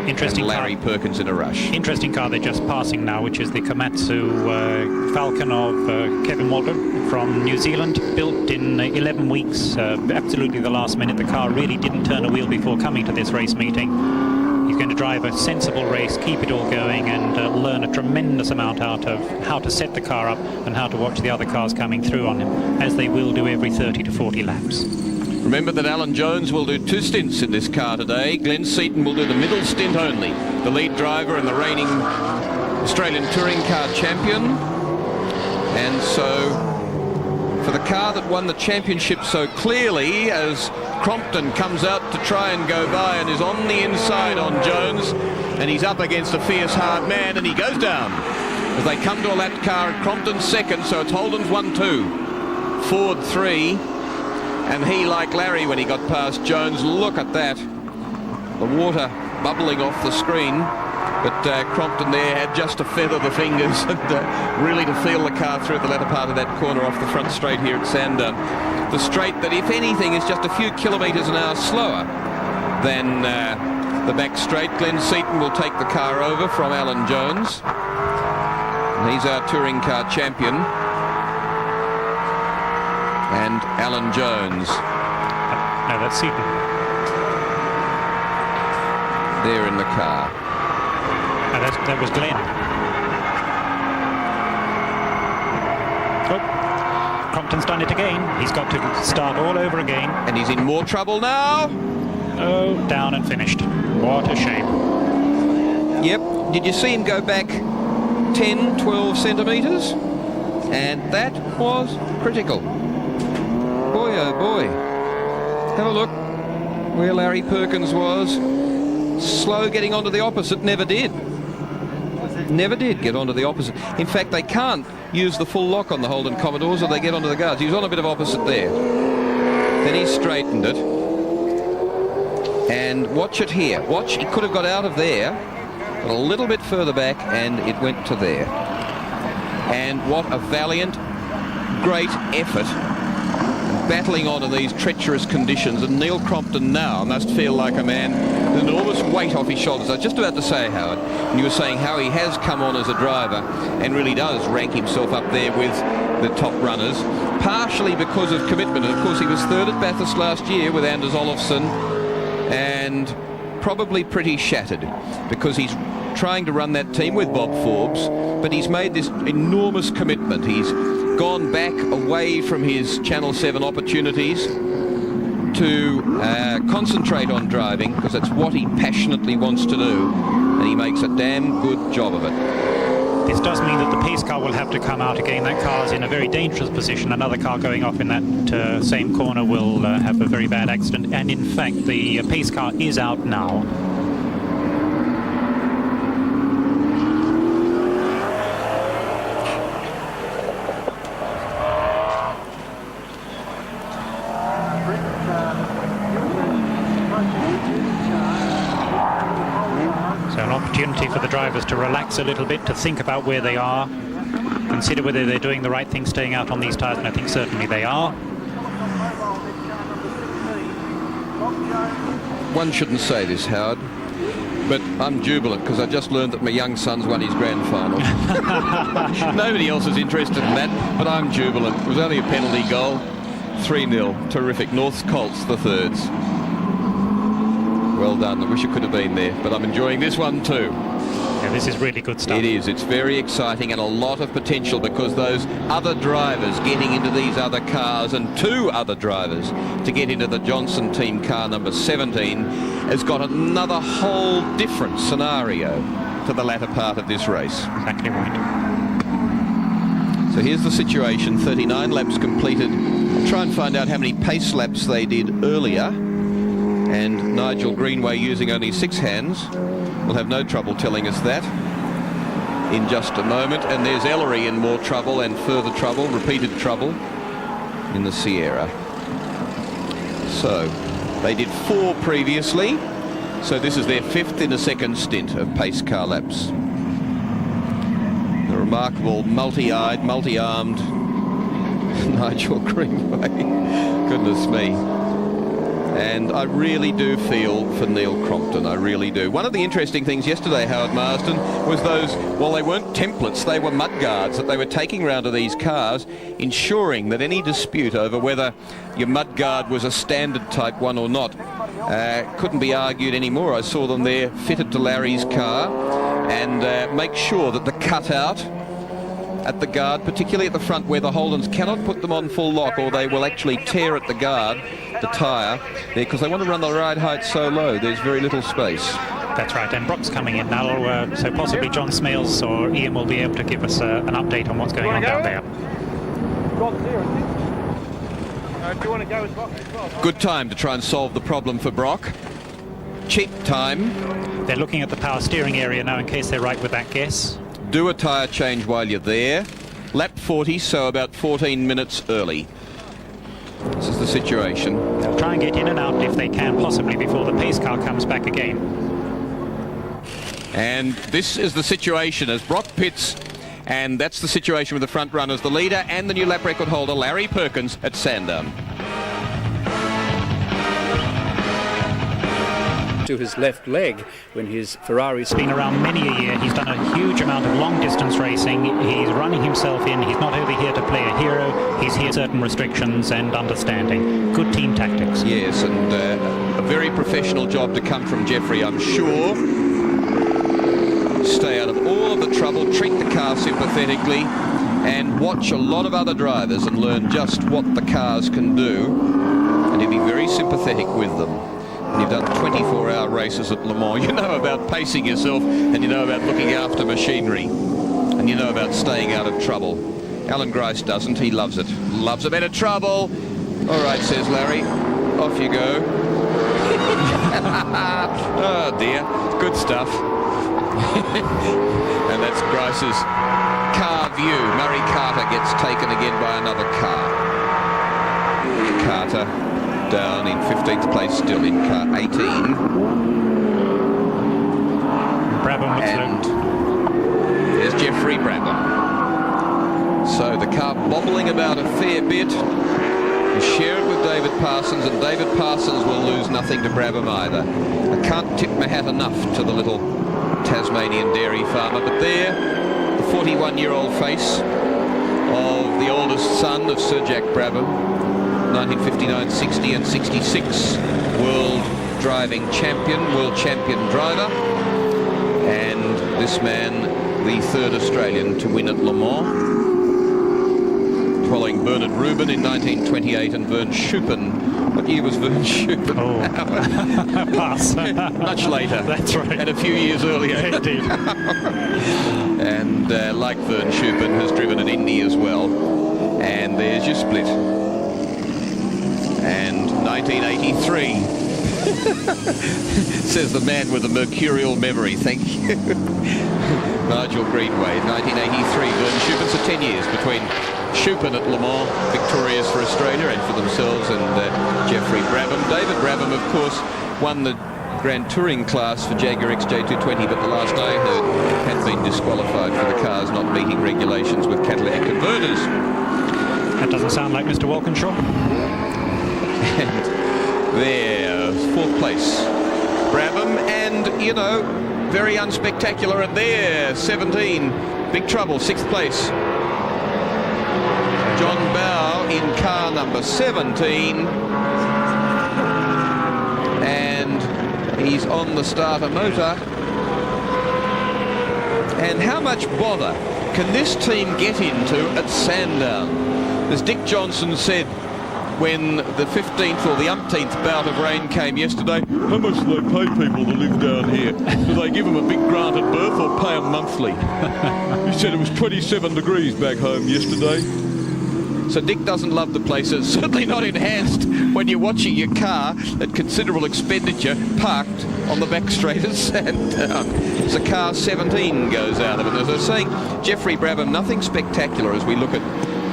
Interesting and Larry car. Perkins in a rush. Interesting car they're just passing now, which is the Komatsu Falcon of Kevin Waldron from New Zealand, built in 11 weeks, absolutely the last minute. The car really didn't turn a wheel before coming to this race meeting. He's going to drive a sensible race, keep it all going, and learn a tremendous amount out of how to set the car up and how to watch the other cars coming through on him, as they will do every 30 to 40 laps. Remember that Alan Jones will do 2 stints in this car today. Glenn Seaton will do the middle stint only. The lead driver and the reigning Australian Touring Car champion. And so, for the car that won the championship so clearly, as Crompton comes out to try and go by and is on the inside on Jones, and he's up against a fierce hard man, and he goes down as they come to a lap car, and Crompton's second, so it's Holden's 1-2, Ford 3. And he, like Larry when he got past Jones, look at that. The water bubbling off the screen. But Crompton there had just to feather the fingers and really to feel the car through the latter part of that corner off the front straight here at Sandown. The straight that, if anything, is just a few kilometres an hour slower than the back straight. Glenn Seaton will take the car over from Alan Jones. And he's our touring car champion. And Alan Jones. No, that's Seaton. There in the car. No, that was Glenn. Oh, Crompton's done it again. He's got to start all over again. And he's in more trouble now. Oh, down and finished. What a shame. Yep. Did you see him go back 10, 12 centimetres? and that was critical. Boy, oh boy. Have a look where Larry Perkins was. Slow getting onto the opposite, never did. Never did get onto the opposite. In fact, they can't use the full lock on the Holden Commodores or they get onto the guards. He was on a bit of opposite there. Then he straightened it. And watch it here. Watch, he could have got out of there, but a little bit further back, and it went to there. And what a valiant, great effort, battling on in these treacherous conditions. And Neil Crompton now must feel like a man with an enormous weight off his shoulders. I was just about to say, Howard, and you were saying how he has come on as a driver and really does rank himself up there with the top runners, partially because of commitment. And of course, he was third at Bathurst last year with Anders Olofsson, and probably pretty shattered because he's trying to run that team with Bob Forbes, but he's made this enormous commitment. He's gone back away from his Channel 7 opportunities to concentrate on driving, because that's what he passionately wants to do, and he makes a damn good job of it. This does mean that the pace car will have to come out again. That car's in a very dangerous position. Another car going off in that same corner will have a very bad accident. And in fact, the pace car is out now. For the drivers to relax a little bit, to think about where they are, consider whether they're doing the right thing staying out on these tyres, and I think certainly they are. One shouldn't say this, Howard, but I'm jubilant because I just learned that my young son's won his grand final. Nobody else is interested in that, but I'm jubilant. It was only a penalty goal. 3-0. Terrific. North's Colts, the thirds. Well done. I wish I could have been there, but I'm enjoying this one too. Yeah, this is really good stuff. It is. It's very exciting and a lot of potential, because those other drivers getting into these other cars, and 2 other drivers to get into the Johnson team car number 17, has got another whole different scenario to the latter part of this race. Exactly right. So here's the situation. 39 laps completed. I'll try and find out how many pace laps they did earlier. And Nigel Greenway, using only 6 hands, will have no trouble telling us that in just a moment. And there's Ellery in more trouble and further trouble, repeated trouble in the Sierra. So they did 4 previously, so this is their 5th in a second stint of pace car laps. The remarkable multi-eyed, multi-armed Nigel Greenway. Goodness me. And I really do feel for Neil Crompton, I really do. One of the interesting things yesterday, Howard Marsden, was those, well, they weren't templates, they were mudguards that they were taking round to these cars, ensuring that any dispute over whether your mudguard was a standard type one or not couldn't be argued anymore. I saw them there fitted to Larry's car, and make sure that the cutout at the guard, particularly at the front where the Holdens cannot put them on full lock, or they will actually tear at the guard, the tyre, there, because they want to run the ride height so low, there's very little space. That's right, and Brock's coming in now, so possibly John Smales or Ian will be able to give us an update on what's going on down there. Do you want to go with Brock as well? Good time to try and solve the problem for Brock. Cheap time. They're looking at the power steering area now in case they're right with that guess. Do a tyre change while you're there. Lap 40, so about 14 minutes early. This is the situation. They'll try and get in and out if they can, possibly before the pace car comes back again. And this is the situation as Brock pits, and that's the situation with the front runners, the leader and the new lap record holder, Larry Perkins, at Sandown. To his left leg when his Ferrari's been around many a year. He's done a huge amount of long distance racing. He's running himself in. He's not over here to play a hero. He's here certain restrictions and understanding. Good team tactics. Yes, and a very professional job to come from Jeffrey, I'm sure. Stay out of all of the trouble, treat the car sympathetically, and watch a lot of other drivers and learn just what the cars can do, and he'll be very sympathetic with them. You've done 24-hour races at Le Mans. You know about pacing yourself, and you know about looking after machinery, and you know about staying out of trouble. Alan Grice doesn't. He loves it. Loves a bit of trouble. All right, says Larry. Off you go. Oh, dear. Good stuff. And that's Grice's car view. Murray Carter gets taken again by another car. Carter down in 15th place, still in car 18. Brabham looks and there's Jeffrey Brabham. So the car bobbling about a fair bit. You share it with David Parsons, and David Parsons will lose nothing to Brabham either. I can't tip my hat enough to the little Tasmanian dairy farmer, but there, the 41-year-old face of the oldest son of Sir Jack Brabham, 1959, 60 and 66 world driving champion, world champion driver, and this man, the third Australian to win at Le Mans, following Bernard Rubin in 1928 and Vern Schuppen. What year was Vern Schuppen? Oh, pass. Much later. That's right. And a few years earlier. Indeed. And like Vern Schuppen, has driven at Indy as well. And there's your split. And 1983. Says the man with the mercurial memory. Thank you. Nigel Greenway, 1983. Vern Schuppen, so 10 years between Schuppen at Le Mans, victorious for Australia and for themselves, and Jeffrey Brabham. David Brabham, of course, won the Grand Touring class for Jaguar XJ220, but the last I heard had been disqualified for the cars not meeting regulations with catalytic converters. That doesn't sound like Mr. Walkinshaw. And there, 4th place, Brabham, and, you know, very unspectacular. And there, 17, big trouble, 6th place. John Bowe in car number 17, and he's on the starter motor. And how much bother can this team get into at Sandown? As Dick Johnson said when the 15th or the umpteenth bout of rain came yesterday, how much do they pay people to live down here? Do they give them a big grant at birth or pay them monthly? He said it was 27 degrees back home yesterday. So Dick doesn't love the place. It's certainly not enhanced when you're watching your car at considerable expenditure parked on the back straight at Sandown. So car 17 goes out of it. As I was saying, Jeffrey Brabham, nothing spectacular as we look at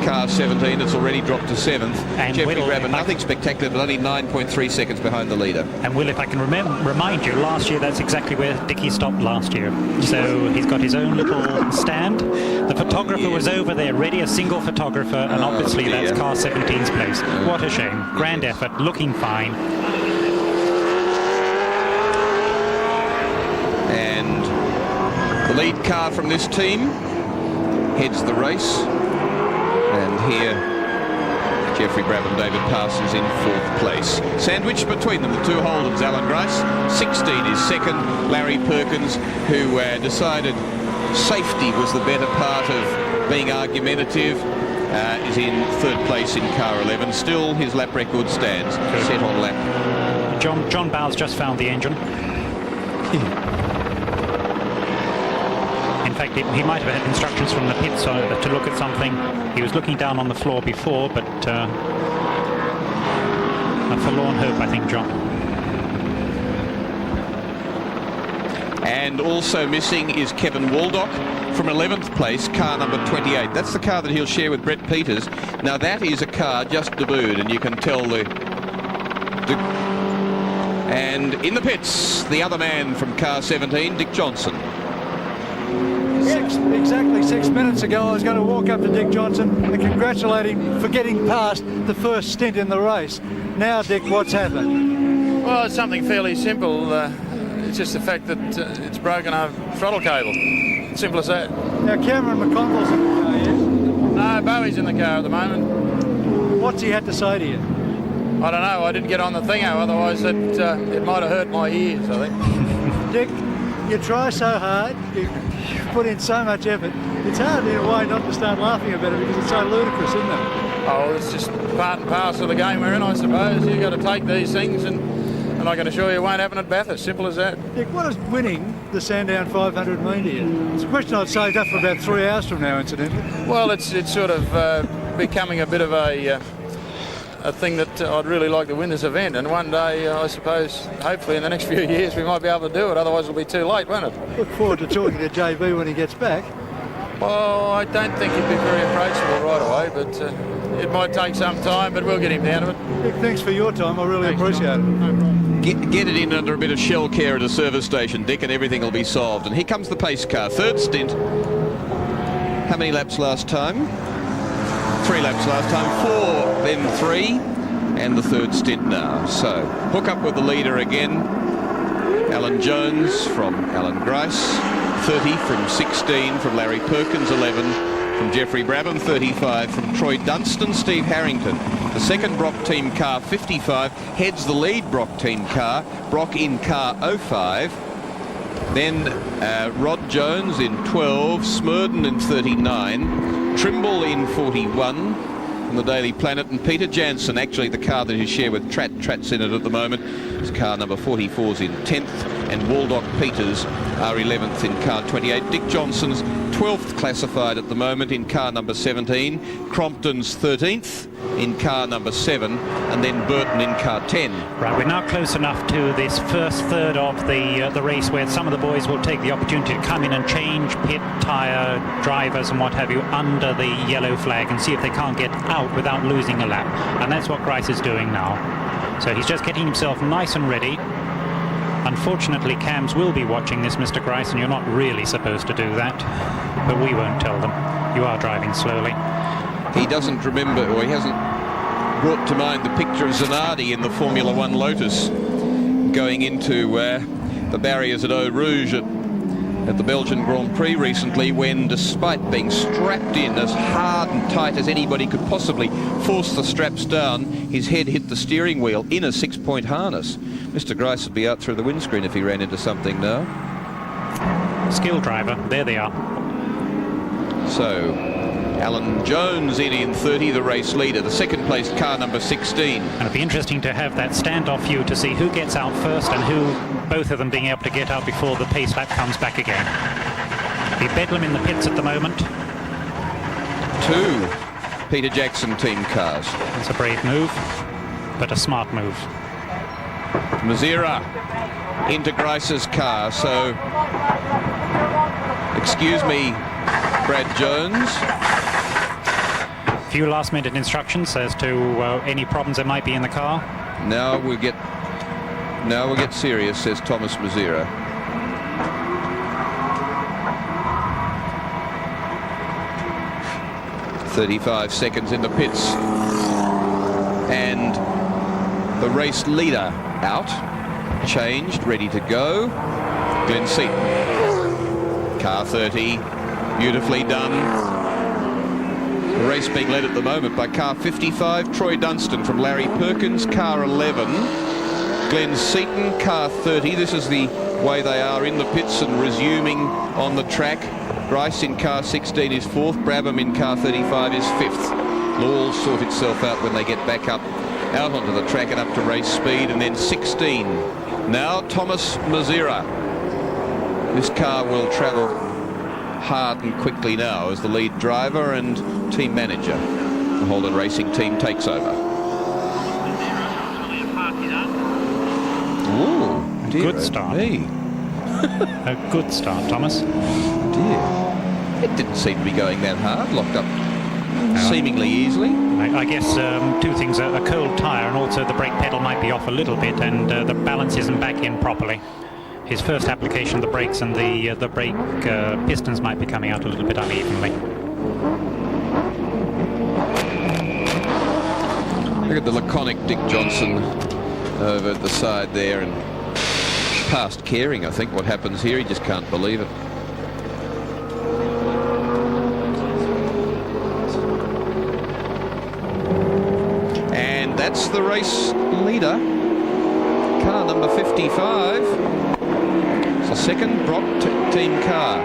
car 17. It's already dropped to 7th. And Jeffrey Brabham, nothing spectacular, but only 9.3 seconds behind the leader. And Will, if I can remind you, last year that's exactly where Dickie stopped last year. So he's got his own little stand. The photographer was over there, ready, a single photographer, and obviously that's car 17's place. What a shame. Grand effort, looking fine. And the lead car from this team heads the race. And here, Jeffrey Brabham, David Parsons in 4th place. Sandwiched between them, the two Holdens, Alan Grice, 16 is second. Larry Perkins, who decided safety was the better part of being argumentative, is in 3rd place in car 11. Still, his lap record stands, set on lap. John Bowes just found the engine. In fact, he might have had instructions from the pits to look at something. He was looking down on the floor before, but a forlorn hope, I think, John. And also missing is Kevin Waldock from 11th place, car number 28. That's the car that he'll share with Brett Peters. Now that is a car just debuted, and you can tell and in the pits, the other man from car 17, Dick Johnson. Exactly 6 minutes ago, I was going to walk up to Dick Johnson and congratulate him for getting past the first stint in the race. Now, Dick, what's happened? Well, it's something fairly simple. It's just the fact that it's broken our throttle cable. Simple as that. Now, Cameron McConville's in the car, yes? No, Bowie's in the car at the moment. What's he had to say to you? I don't know. I didn't get on the thingo, otherwise it might have hurt my ears, I think. Dick, you try so hard, you put in so much effort, it's hard in a way not to start laughing about it because it's so ludicrous, isn't it? Oh, it's just part and parcel of the game we're in, I suppose. You've got to take these things, and I can assure you it won't happen at Bathurst. Simple as that. Dick, what does winning the Sandown 500 metre. It's a question I'd saved up for about 3 hours from now, incidentally. Well, it's sort of becoming a bit of a thing that I'd really like to win this event, and one day I suppose hopefully in the next few years we might be able to do it, otherwise it'll be too late, won't it? Look forward to talking to JB when he gets back. Well, I don't think he'd be very approachable right away, but it might take some time, but we'll get him down to it. Dick, thanks for your time, I really appreciate it. No problem. Get it in under a bit of shell care at a service station, Dick, and everything will be solved. And here comes the pace car, third stint. How many laps last time? 3 laps last time, 4, then 3, and the third stint now. So, hook up with the leader again. Alan Jones from Alan Grice, 30 from 16 from Larry Perkins, 11 from Jeffrey Brabham, 35 from Troy Dunstan. Steve Harrington, the second Brock team car, 55, heads the lead Brock team car. Brock in car 05. Then Rod Jones in 12, Smurden in 39, Trimble in 41 from the Daily Planet, and Peter Jansen, actually the car that is shared with Tratt's in it at the moment. His car number 44's in 10th, and Waldock Peters are 11th in car 28. Dick Johnson's 12th classified at the moment in car number 17, Crompton's 13th in car number 7, and then Burton in car 10. Right, we're now close enough to this first third of the race where some of the boys will take the opportunity to come in and change pit, tyre, drivers and what have you under the yellow flag and see if they can't get out without losing a lap. And that's what Grice is doing now. So he's just getting himself nice and ready. Unfortunately, cams will be watching this, Mr. Grice, and you're not really supposed to do that. But we won't tell them. You are driving slowly. He doesn't remember, or he hasn't brought to mind the picture of Zanardi in the Formula One Lotus going into the barriers at Eau Rouge at the Belgian Grand Prix recently, when despite being strapped in as hard and tight as anybody could possibly force the straps down, his head hit the steering wheel in a 6-point harness. Mr. Grice would be out through the windscreen if he ran into something now. Skill driver, there they are. So Alan Jones in 30, the race leader, the second place car number 16. And it'll be interesting to have that standoff view to see who gets out first and who, both of them being able to get out before the pace lap comes back again. The Bedlam in the pits at the moment. 2 Peter Jackson team cars. It's a brave move, but a smart move. Mazira into Grice's car, so excuse me, Brad Jones. Few last minute instructions as to any problems there might be in the car. Now we'll get serious, says Thomas Mazira. "35 seconds in the pits, and the race leader out, changed, ready to go. Glenn Seaton, car 30, beautifully done. The race being led at the moment by car 55, Troy Dunstan from Larry Perkins, car 11. Glenn Seaton, car 30. This is the way they are in the pits and resuming on the track. Grice in car 16 is 4th, Brabham in car 35 is 5th. It'll all sort itself out when they get back up out onto the track and up to race speed. And then 16. Now Thomas Mazira. This car will travel hard and quickly now as the lead driver and team manager. The Holden Racing team takes over. Ooh, dear, good start. Me. A good start, Thomas. Dear. It didn't seem to be going that hard, locked up seemingly easily. I guess 2 things, a cold tyre and also the brake pedal might be off a little bit and the balance isn't back in properly. His first application of the brakes and the brake pistons might be coming out a little bit unevenly. Look at the laconic Dick Johnson over at the side there, and past caring, I think, what happens here. He just can't believe it. And that's the race leader, car number 55. It's the second Brock team car.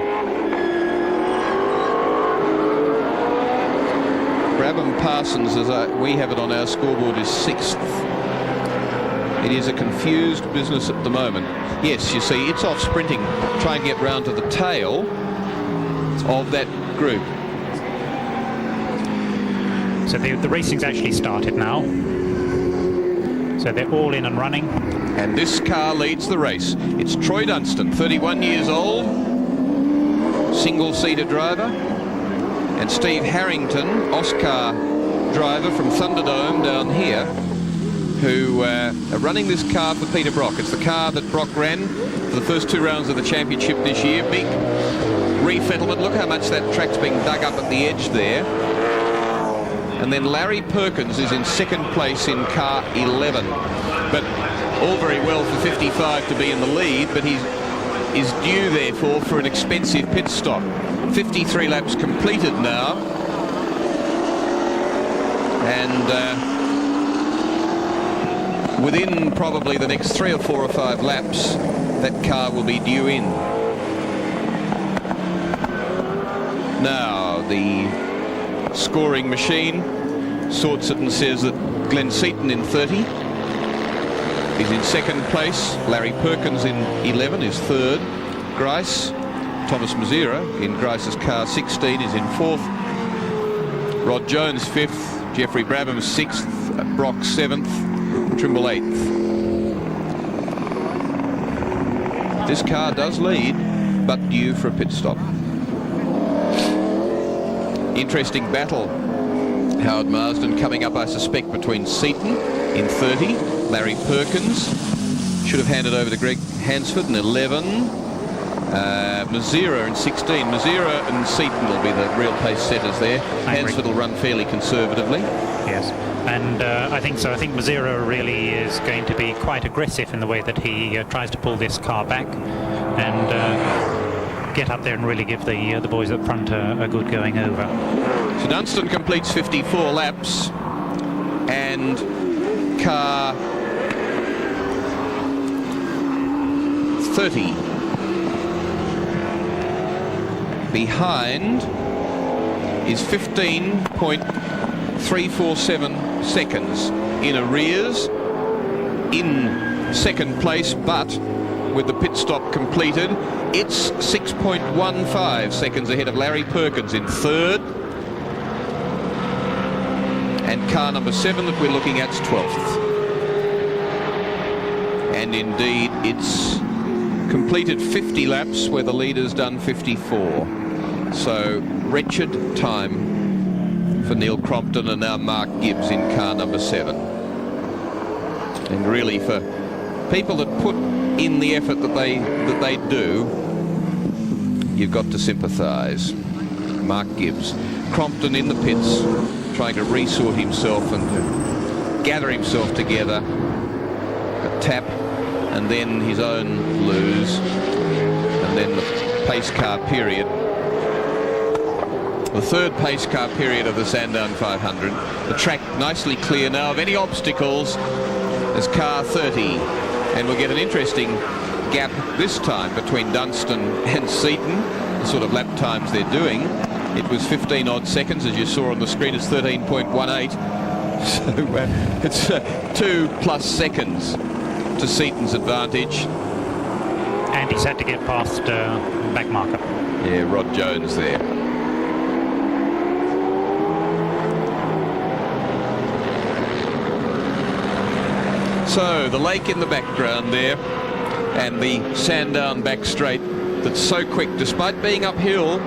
Brabham Parsons, as we have it on our scoreboard, is 6th. It is a confused business at the moment. Yes, you see, it's off sprinting, trying to get round to the tail of that group. So the racing's actually started now. So they're all in and running. And this car leads the race. It's Troy Dunstan, 31 years old, single-seater driver, and Steve Harrington, Oscar driver from Thunderdome down here, who are running this car for Peter Brock. It's the car that Brock ran for the first 2 rounds of the championship this year. Big resettlement. Look how much that track's being dug up at the edge there. And then Larry Perkins is in second place in car 11. But all very well for 55 to be in the lead, but he is due, therefore, for an expensive pit stop. 53 laps completed now. And within probably the next 3 or 4 or 5 laps, that car will be due in. Now, the scoring machine sorts it and says that Glenn Seaton in 30 is in second place. Larry Perkins in 11 is third. Grice, Thomas Mazira in Grice's car 16 is in fourth. Rod Jones 5th. Jeffrey Brabham 6th. Brock 7th. Trimble 8th. This car does lead, but due for a pit stop. Interesting battle, Howard Marsden, coming up, I suspect, between Seaton in 30, Larry Perkins should have handed over to Greg Hansford in 11, Mazira in 16. Mazira and Seaton will be the real pace setters there. Hansford will run fairly conservatively. Yes, and I think so. I think Mazira really is going to be quite aggressive in the way that he tries to pull this car back and get up there and really give the boys up front a good going over. So Dunstan completes 54 laps, and car 30 behind is 15.347 seconds in arrears in second place, but with the pit stop completed, it's 6.15 seconds ahead of Larry Perkins in third. And car number 7 that we're looking at is 12th. And indeed, it's completed 50 laps where the leader's done 54. So, wretched time for Neil Crompton and now Mark Gibbs in car number 7. And really, for people that put in the effort that they do, you've got to sympathise. Mark Gibbs, Crompton in the pits, trying to resort himself and gather himself together. A tap, and then his own lose, and then the pace car period. The third pace car period of the Sandown 500. The track nicely clear now of any obstacles as car 30. And we'll get an interesting gap this time between Dunstan and Seaton, the sort of lap times they're doing. It was 15 odd seconds, as you saw on the screen. It's 13.18. So it's 2+ seconds to Seaton's advantage. And he's had to get past back marker. Yeah, Rod Jones there. So the lake in the background there, and the Sandown back straight that's so quick despite being uphill,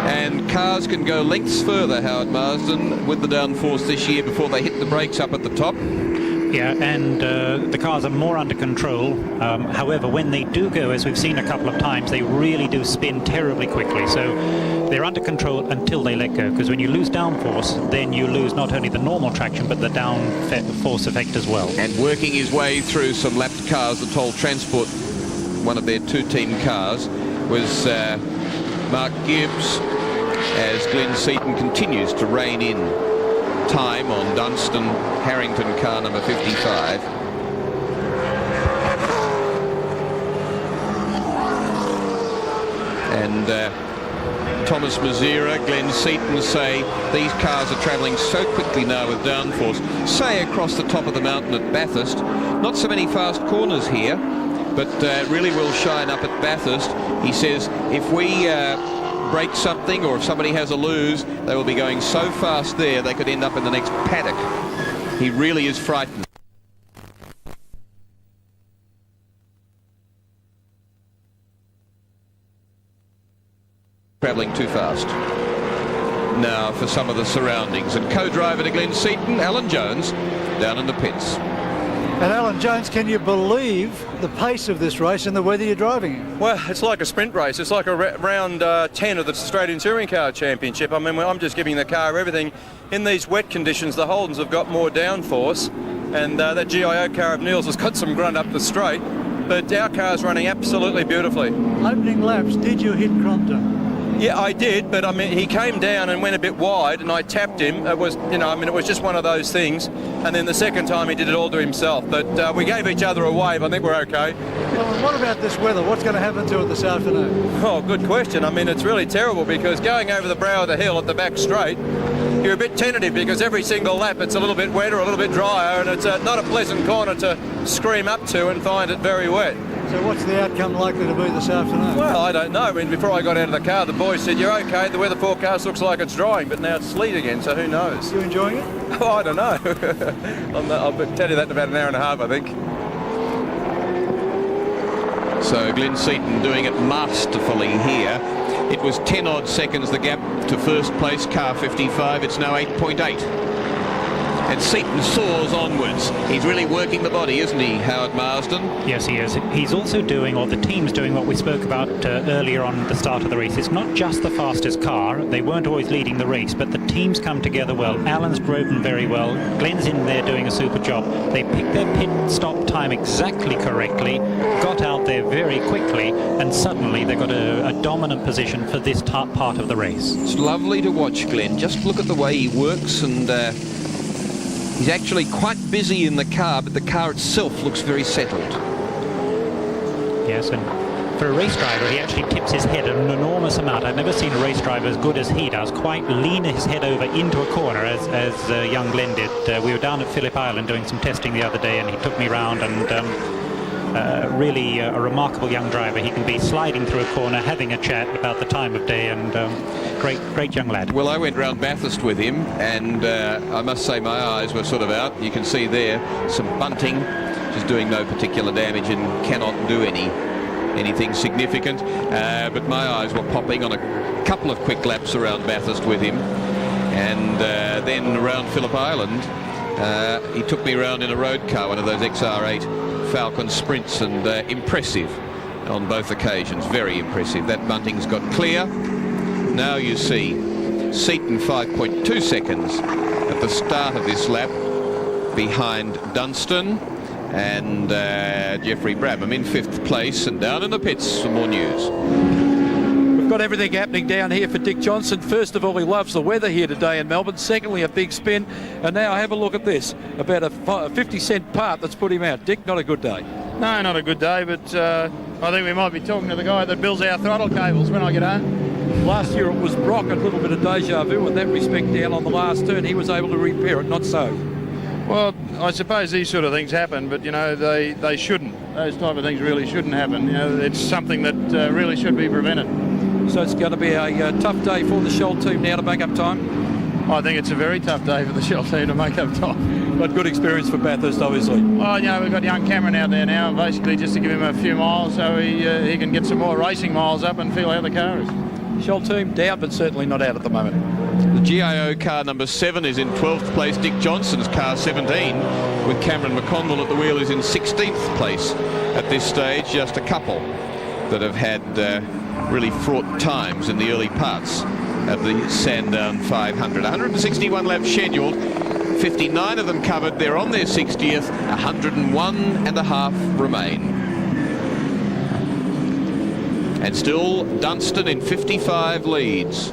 and cars can go lengths further, Howard Marsden, with the downforce this year before they hit the brakes up at the top. Yeah, and the cars are more under control. However, when they do go, as we've seen a couple of times, they really do spin terribly quickly. So they're under control until they let go, because when you lose downforce, then you lose not only the normal traction, but the downforce effect as well. And working his way through some lapped cars, the Toll Transport, one of their 2-team cars, was Mark Gibbs, as Glenn Seaton continues to rein in time on Dunstan Harrington car number 55. And Thomas Mazira, Glenn Seaton say these cars are travelling so quickly now with downforce. Say across the top of the mountain at Bathurst, not so many fast corners here, but really will shine up at Bathurst. He says if we break something or if somebody has a lose, they will be going so fast there they could end up in the next paddock. He really is frightened. Travelling too fast. Now for some of the surroundings, and co-driver to Glenn Seaton, Alan Jones, down in the pits. And Alan Jones, can you believe the pace of this race and the weather you're driving in? Well, it's like a sprint race. It's like a round 10 of the Australian Touring Car Championship. I mean, I'm just giving the car everything. In these wet conditions, the Holdens have got more downforce, and that GIO car of Neil's has got some grunt up the straight, but our car's running absolutely beautifully. Opening laps, did you hit Crompton? Yeah, I did, but I mean, he came down and went a bit wide, and I tapped him. It was, you know, I mean, it was just one of those things. And then the second time he did it all to himself. But we gave each other a wave. I think we're okay. Well, what about this weather? What's going to happen to it this afternoon? Oh, good question. I mean, it's really terrible because going over the brow of the hill at the back straight, you're a bit tentative because every single lap it's a little bit wetter, a little bit drier, and it's not a pleasant corner to scream up to and find it very wet. So what's the outcome likely to be this afternoon? Well, I don't know. I mean, before I got out of the car, the boys said, you're okay, the weather forecast looks like it's drying, but now it's sleet again, so who knows? You enjoying it? Oh, I don't know. I'll tell you that in about an hour and a half, I think. So Glenn Seaton doing it masterfully here. It was 10 odd seconds the gap to first place, car 55. It's now 8.8. And Seaton soars onwards. He's really working the body, isn't he, Howard Marsden? Yes, he is. He's also doing, or the team's doing, what we spoke about earlier on at the start of the race. It's not just the fastest car. They weren't always leading the race, but the team's come together well. Alan's driven very well. Glenn's in there doing a super job. They picked their pit stop time exactly correctly, got out there very quickly, and suddenly they got a dominant position for this part of the race. It's lovely to watch Glenn. Just look at the way he works, and he's actually quite busy in the car, but the car itself looks very settled. Yes, and for a race driver, he actually tips his head an enormous amount. I've never seen a race driver as good as he does, quite lean his head over into a corner, as young Glenn did. We were down at Phillip Island doing some testing the other day, and he took me round, and really a remarkable young driver. He can be sliding through a corner, having a chat about the time of day, and great young lad. Well, I went round Bathurst with him, and I must say my eyes were sort of out. You can see there some bunting, which is doing no particular damage and cannot do anything significant. But my eyes were popping on a couple of quick laps around Bathurst with him, and then around Phillip Island, he took me around in a road car, one of those XR8 Falcon Sprints, and impressive on both occasions, very impressive. That bunting's got clear. Now you see Seaton 5.2 seconds at the start of this lap behind Dunstan and Jeffrey Brabham in 5th place, and down in the pits for more news. We've got everything happening down here for Dick Johnson. First of all, he loves the weather here today in Melbourne. Secondly, a big spin. And now have a look at this, about a 50-cent part that's put him out. Dick, not a good day. No, not a good day, but I think we might be talking to the guy that builds our throttle cables when I get home. Last year it was Brock, a little bit of deja vu in that respect down on the last turn. He was able to repair it, not so. Well, I suppose these sort of things happen, but, you know, they shouldn't. Those type of things really shouldn't happen. You know, it's something that really should be prevented. So it's going to be a tough day for the Shell team now to make up time? I think it's a very tough day for the Shell team to make up time. But good experience for Bathurst, obviously. Well, you know, we've got young Cameron out there now, basically just to give him a few miles so he can get some more racing miles up and feel how the car is. Shell team down, but certainly not out at the moment. The GIO car number 7 is in 12th place. Dick Johnson's car 17, with Cameron McConville at the wheel, is in 16th place at this stage. Just a couple that have had really fraught times in the early parts of the Sandown 500. 161 laps scheduled, 59 of them covered. They're on their 60th, 101 and a half remain. And still Dunstan in 55 leads.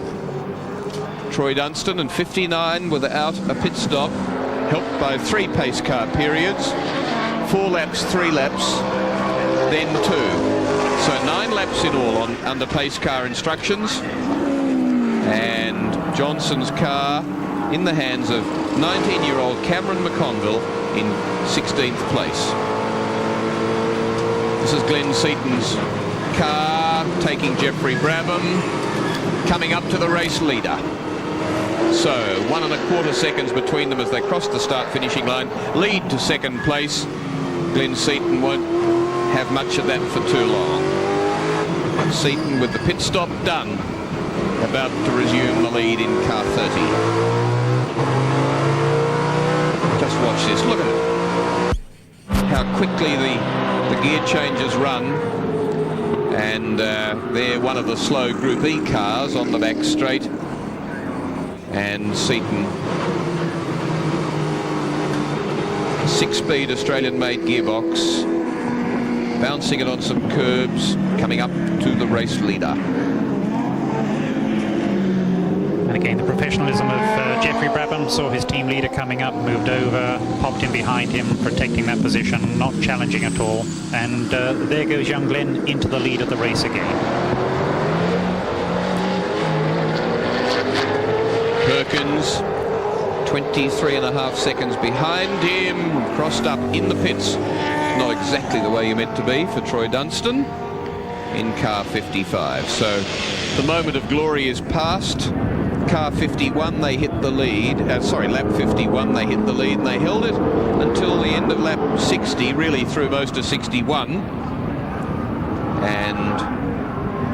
Troy Dunstan in 59 without a pit stop, helped by 3 pace car periods, 4 laps, 3 laps, then 2. So 9 laps in all under pace car instructions. And Johnson's car in the hands of 19-year-old Cameron McConville in 16th place. This is Glenn Seaton's car taking Jeffrey Brabham, coming up to the race leader. So 1 1/4 seconds between them as they cross the start-finishing line. Lead to second place. Glenn Seaton won't have much of that for too long. Seaton with the pit stop done, about to resume the lead in car 30. Just watch this, look at it. How quickly the gear changes run. And they're one of the slow Group E cars on the back straight. And Seaton, 6-speed Australian-made gearbox, bouncing it on some curbs, coming up to the race leader. And again, the professionalism of Jeffrey Brabham, saw his team leader coming up, moved over, popped in behind him, protecting that position, not challenging at all. And there goes young Glenn into the lead of the race again. Perkins, 23.5 seconds behind him, crossed up in the pits. Not exactly the way you're meant to be for Troy Dunstan in car 55. So the moment of glory is past. Car 51, they hit the lead. Lap 51, they hit the lead, and they held it until the end of lap 60, really through most of 61. And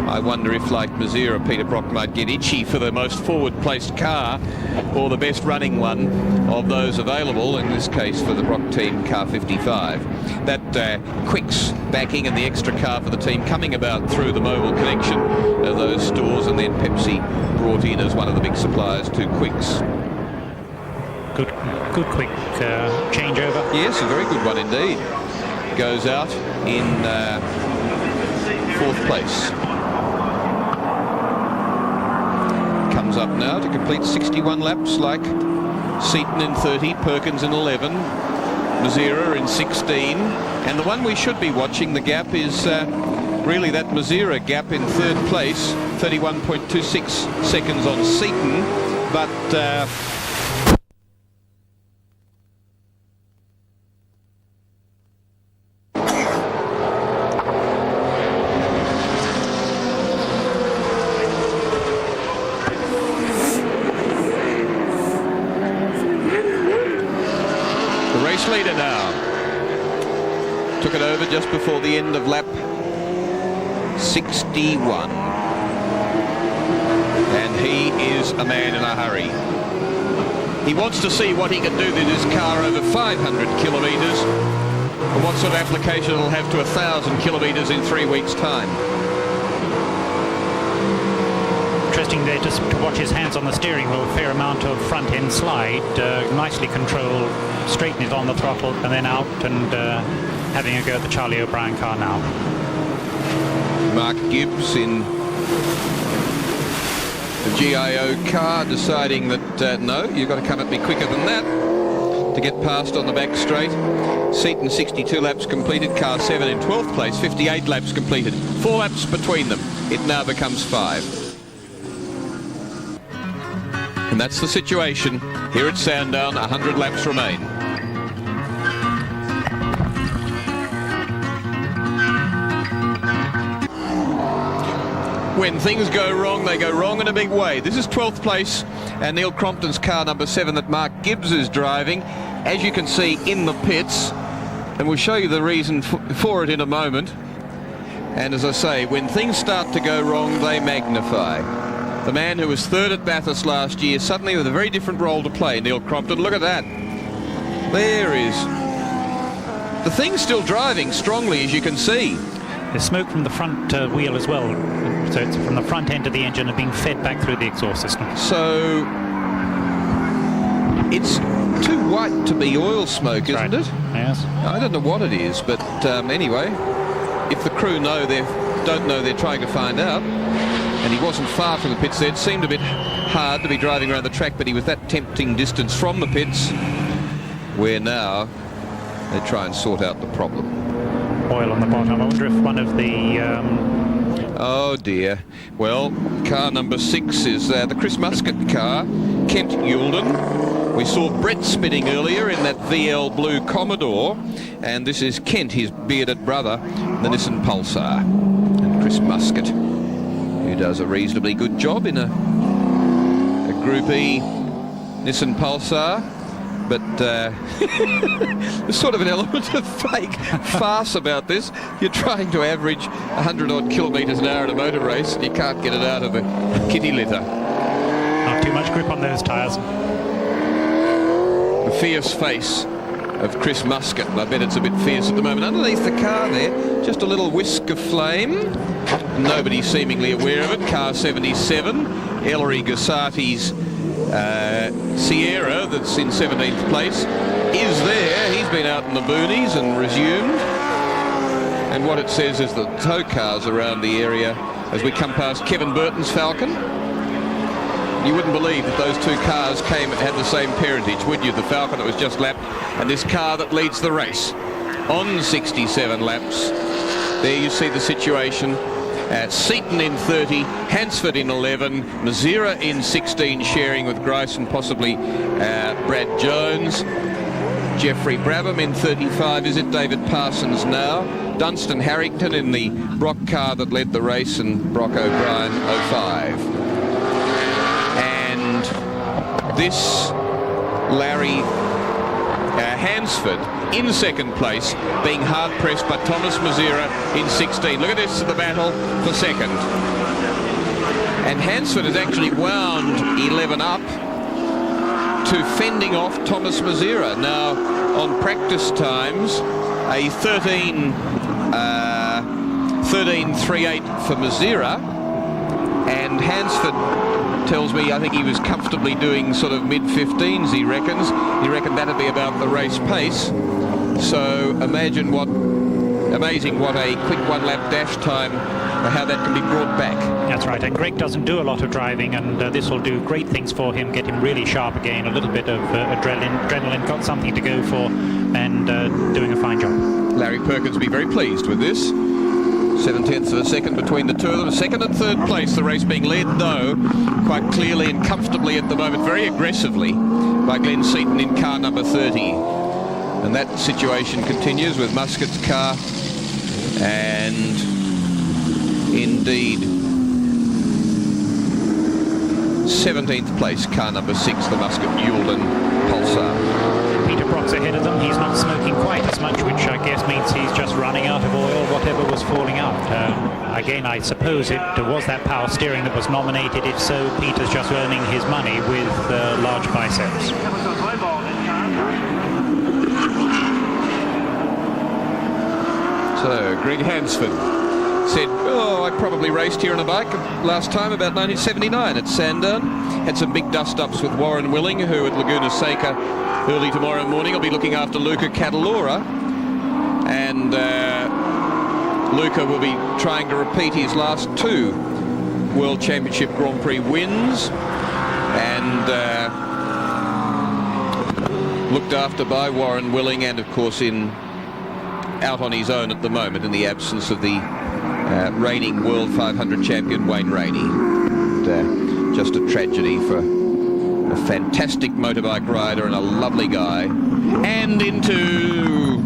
I wonder if, like Mazira, Peter Brock might get itchy for the most forward-placed car or the best running one of those available, in this case for the Brock team, car 55. That Quicks backing and the extra car for the team coming about through the Mobile connection of those stores, and then Pepsi brought in as one of the big suppliers to Quicks. Good quick changeover. Yes, a very good one indeed. Goes out in 4th place. Comes up now to complete 61 laps, like Seaton in 30, Perkins in 11, Mazira in 16, and the one we should be watching, the gap, is really that Mazira gap in 3rd place, 31.26 seconds on Seaton, but leader now took it over just before the end of lap 61, and he is a man in a hurry. He wants to see what he can do with his car over 500 kilometres, and what sort of application it'll have to 1,000 kilometres in 3 weeks' time. Interesting there just to watch his hands on the steering wheel, a fair amount of front end slide, nicely controlled, straighten it on the throttle and then out, and having a go at the Charlie O'Brien car now. Mark Gibbs in the GIO car deciding that no, you've got to come at me quicker than that to get past on the back straight. Seaton 62 laps completed, car 7 in 12th place, 58 laps completed, 4 laps between them. It now becomes 5. And that's the situation here at Sandown. 100 laps remain. When things go wrong, they go wrong in a big way. This is 12th place, and Neil Crompton's car number 7 that Mark Gibbs is driving, as you can see in the pits, and we'll show you the reason for it in a moment. And as I say, when things start to go wrong, they magnify. The man who was 3rd at Bathurst last year, suddenly with a very different role to play, Neil Crompton. Look at that. There is the thing's still driving strongly, as you can see. There's smoke from the front wheel as well, so it's from the front end of the engine and being fed back through the exhaust system. So it's too white to be oil smoke, isn't it? Yes. I don't know what it is, but anyway, if the crew don't know, they're trying to find out. And he wasn't far from the pits there. It seemed a bit hard to be driving around the track, but he was that tempting distance from the pits, where now they try and sort out the problem. Oil on the bottom. I wonder if one of the Oh dear. Well, car number 6 is the Chris Muscat car, Kent Youlden. We saw Brett spinning earlier in that VL Blue Commodore, and this is Kent, his bearded brother, the Nissan Pulsar. And Chris Muscat, who does a reasonably good job in a Group E Nissan Pulsar, but there's sort of an element of fake farce about this. You're trying to average 100 odd kilometres an hour in a motor race, and you can't get it out of the kitty litter. Not too much grip on those tyres. The fierce face of Chris Muscat, and I bet it's a bit fierce at the moment. Underneath the car there, just a little whisk of flame. Nobody seemingly aware of it. Car 77, Ellery Gassati's Sierra, that's in 17th place, is there. He's been out in the boonies and resumed. And what it says is the tow cars around the area as we come past Kevin Burton's Falcon. You wouldn't believe that those two cars had the same parentage, would you? The Falcon that was just lapped, and this car that leads the race on 67 laps. There you see the situation. Seaton in 30, Hansford in 11, Mazira in 16, sharing with Grice and possibly Brad Jones. Jeffrey Brabham in 35, is it David Parsons now? Dunstan Harrington in the Brock car that led the race, and Brock O'Brien 05. And this Larry Hansford in second place, being hard pressed by Thomas Mazira in 16. Look at this, the battle for second. And Hansford has actually wound 11 up to fending off Thomas Mazira. Now, on practice times, a 13.38 for Mazira, and Hansford tells me, I think he was comfortably doing sort of mid-15s, he reckons. He reckoned that'd be about the race pace. So imagine amazing what a quick one-lap dash time, how that can be brought back. That's right, and Greg doesn't do a lot of driving, and this will do great things for him, get him really sharp again, a little bit of adrenaline, got something to go for, and doing a fine job. Larry Perkins will be very pleased with this. 7/10 of a second between the two of them. Second and third place, the race being led, though, quite clearly and comfortably at the moment, very aggressively, by Glenn Seaton in car number 30. And that situation continues with Muscat's car, and indeed 17th place, car number 6, the Muscat Youlden Pulsar. Peter Brock's ahead of them. He's not smoking quite as much, which I guess means he's just running out of oil, whatever was falling out. Again, I suppose it was that power steering that was nominated. If so, Peter's just earning his money with large biceps. So, Greg Hansford said, I probably raced here on a bike last time, about 1979 at Sandown. Had some big dust-ups with Warren Willing, who at Laguna Seca early tomorrow morning will be looking after Luca Catalora. And Luca will be trying to repeat his last 2 World Championship Grand Prix wins. And looked after by Warren Willing, and of course out on his own at the moment in the absence of the reigning World 500 champion Wayne Rainey. And, just a tragedy for a fantastic motorbike rider and a lovely guy. And into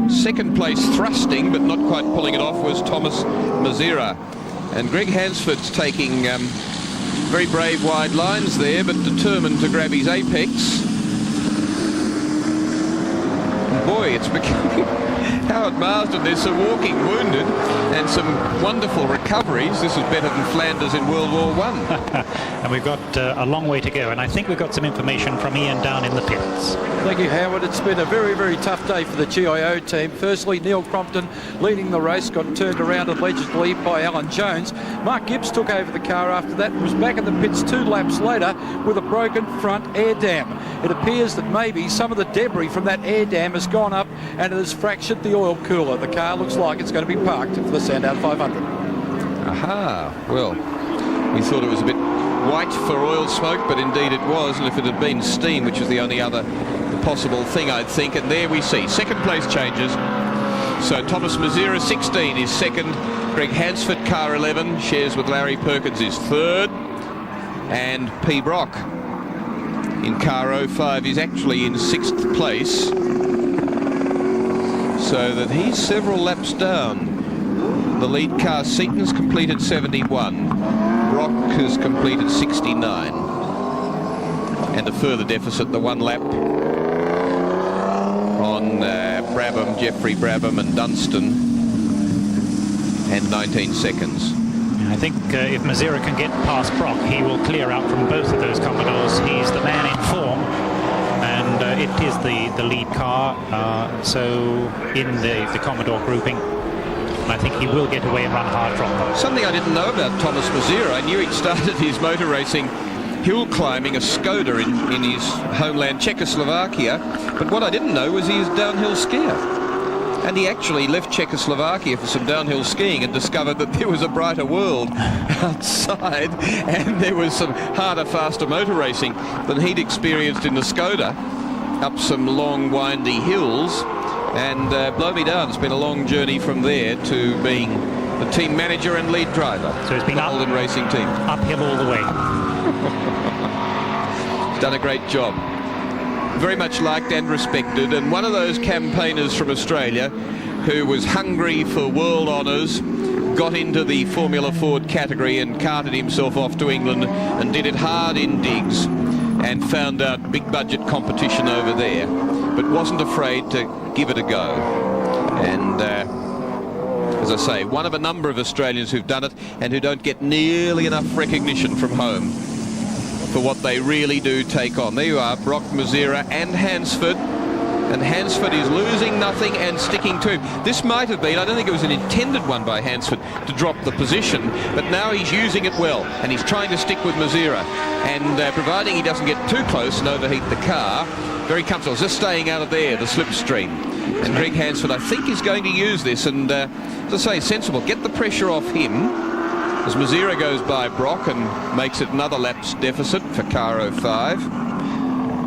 second place thrusting, but not quite pulling it off, was Thomas Mazira. And Greg Hansford's taking very brave wide lines there, but determined to grab his apex. Boy, it's becoming Howard Marsden. There's some walking wounded and some wonderful recoveries. This is better than Flanders in World War I. And we've got a long way to go, and I think we've got some information from Ian down in the pits. Thank you, Howard. It's been a very, very tough day for the GIO team. Firstly, Neil Crompton leading the race, got turned around allegedly by Alan Jones. Mark Gibbs took over the car after that and was back in the pits 2 laps later with a broken front air dam. It appears that maybe some of the debris from that air dam has gone up and it has fractured the oil cooler. The car looks like it's going to be parked for the Sandown 500. Aha, well, we thought it was a bit white for oil smoke, but indeed it was, and if it had been steam, which was the only other possible thing, I'd think. And there we see second place changes. So Thomas Mazira 16 is second, Greg Hansford, car 11, shares with Larry Perkins, is third. And P. Brock in car 05 is actually in 6th place. So that he's several laps down. The lead car, Seaton's completed 71. Brock has completed 69. And a further deficit, the 1 lap on Brabham, Jeffrey Brabham and Dunstan, and 19 seconds. I think if Mazira can get past Brock, he will clear out from both of those Commodores. He's the man in form, and it is the lead car, so in the Commodore grouping. I think he will get away and run hard from them. Something I didn't know about Thomas Mazira. I knew he'd started his motor racing hill climbing a Skoda in his homeland Czechoslovakia, but what I didn't know was he's a downhill skier. And he actually left Czechoslovakia for some downhill skiing and discovered that there was a brighter world outside, and there was some harder, faster motor racing than he'd experienced in the Skoda, up some long, windy hills. And blow me down, it's been a long journey from there to being the team manager and lead driver. So it's been the Holden Racing team. Uphill all the way. He's done a great job. Very much liked and respected, and one of those campaigners from Australia who was hungry for world honours, got into the Formula Ford category and carted himself off to England and did it hard in digs and found out big budget competition over there, but wasn't afraid to give it a go. And as I say, one of a number of Australians who've done it and who don't get nearly enough recognition from home for what they really do take on. There you are, Brock, Mazira and Hansford. And Hansford is losing nothing and sticking to him. This might have been, I don't think it was an intended one by Hansford to drop the position, but now he's using it well, and he's trying to stick with Mazira. And providing he doesn't get too close and overheat the car, very comfortable, just staying out of there, the slipstream. And Greg Hansford, I think, is going to use this, and as I say, sensible, get the pressure off him as Mazira goes by Brock and makes it another lap's deficit for car 05.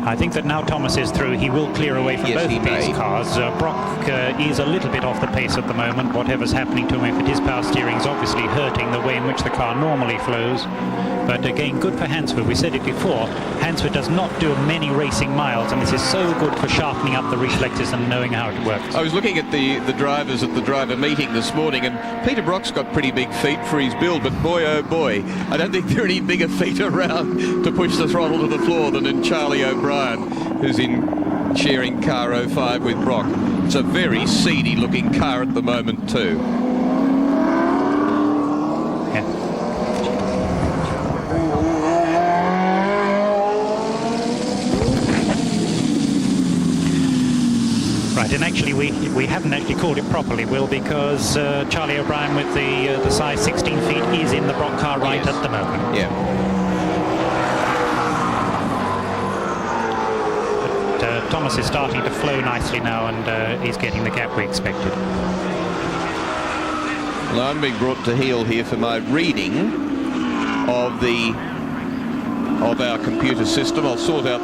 I think that now Thomas is through, he will clear away from both these cars. Brock is a little bit off the pace at the moment. Whatever's happening to him, if it is power steering, is obviously hurting the way in which the car normally flows. But again, good for Hansford. We said it before, Hansford does not do many racing miles, and this is so good for sharpening up the reflexes and knowing how it works. I was looking at the drivers at the driver meeting this morning, and Peter Brock's got pretty big feet for his build, but boy oh boy, I don't think there are any bigger feet around to push the throttle to the floor than in Charlie O'Brien, who's in sharing car 05 with Brock. It's a very seedy looking car at the moment too. Right, and actually we haven't actually called it properly, Will, because Charlie O'Brien with the size 16 feet is in the Brock car right at the moment. Yeah. But Thomas is starting to flow nicely now, and he's getting the gap we expected. Well, I'm being brought to heel here for my reading of our computer system. I'll sort out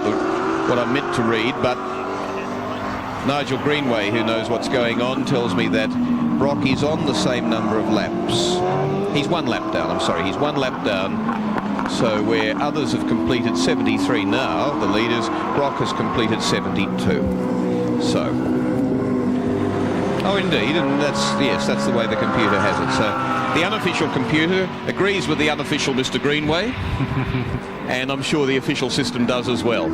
what I'm meant to read, but Nigel Greenway, who knows what's going on, tells me that Brock is on the same number of laps. He's 1 lap down, I'm sorry, he's 1 lap down. So where others have completed 73 now, the leaders, Brock has completed 72. So, oh indeed, and that's the way the computer has it. So the unofficial computer agrees with the unofficial Mr. Greenway, and I'm sure the official system does as well.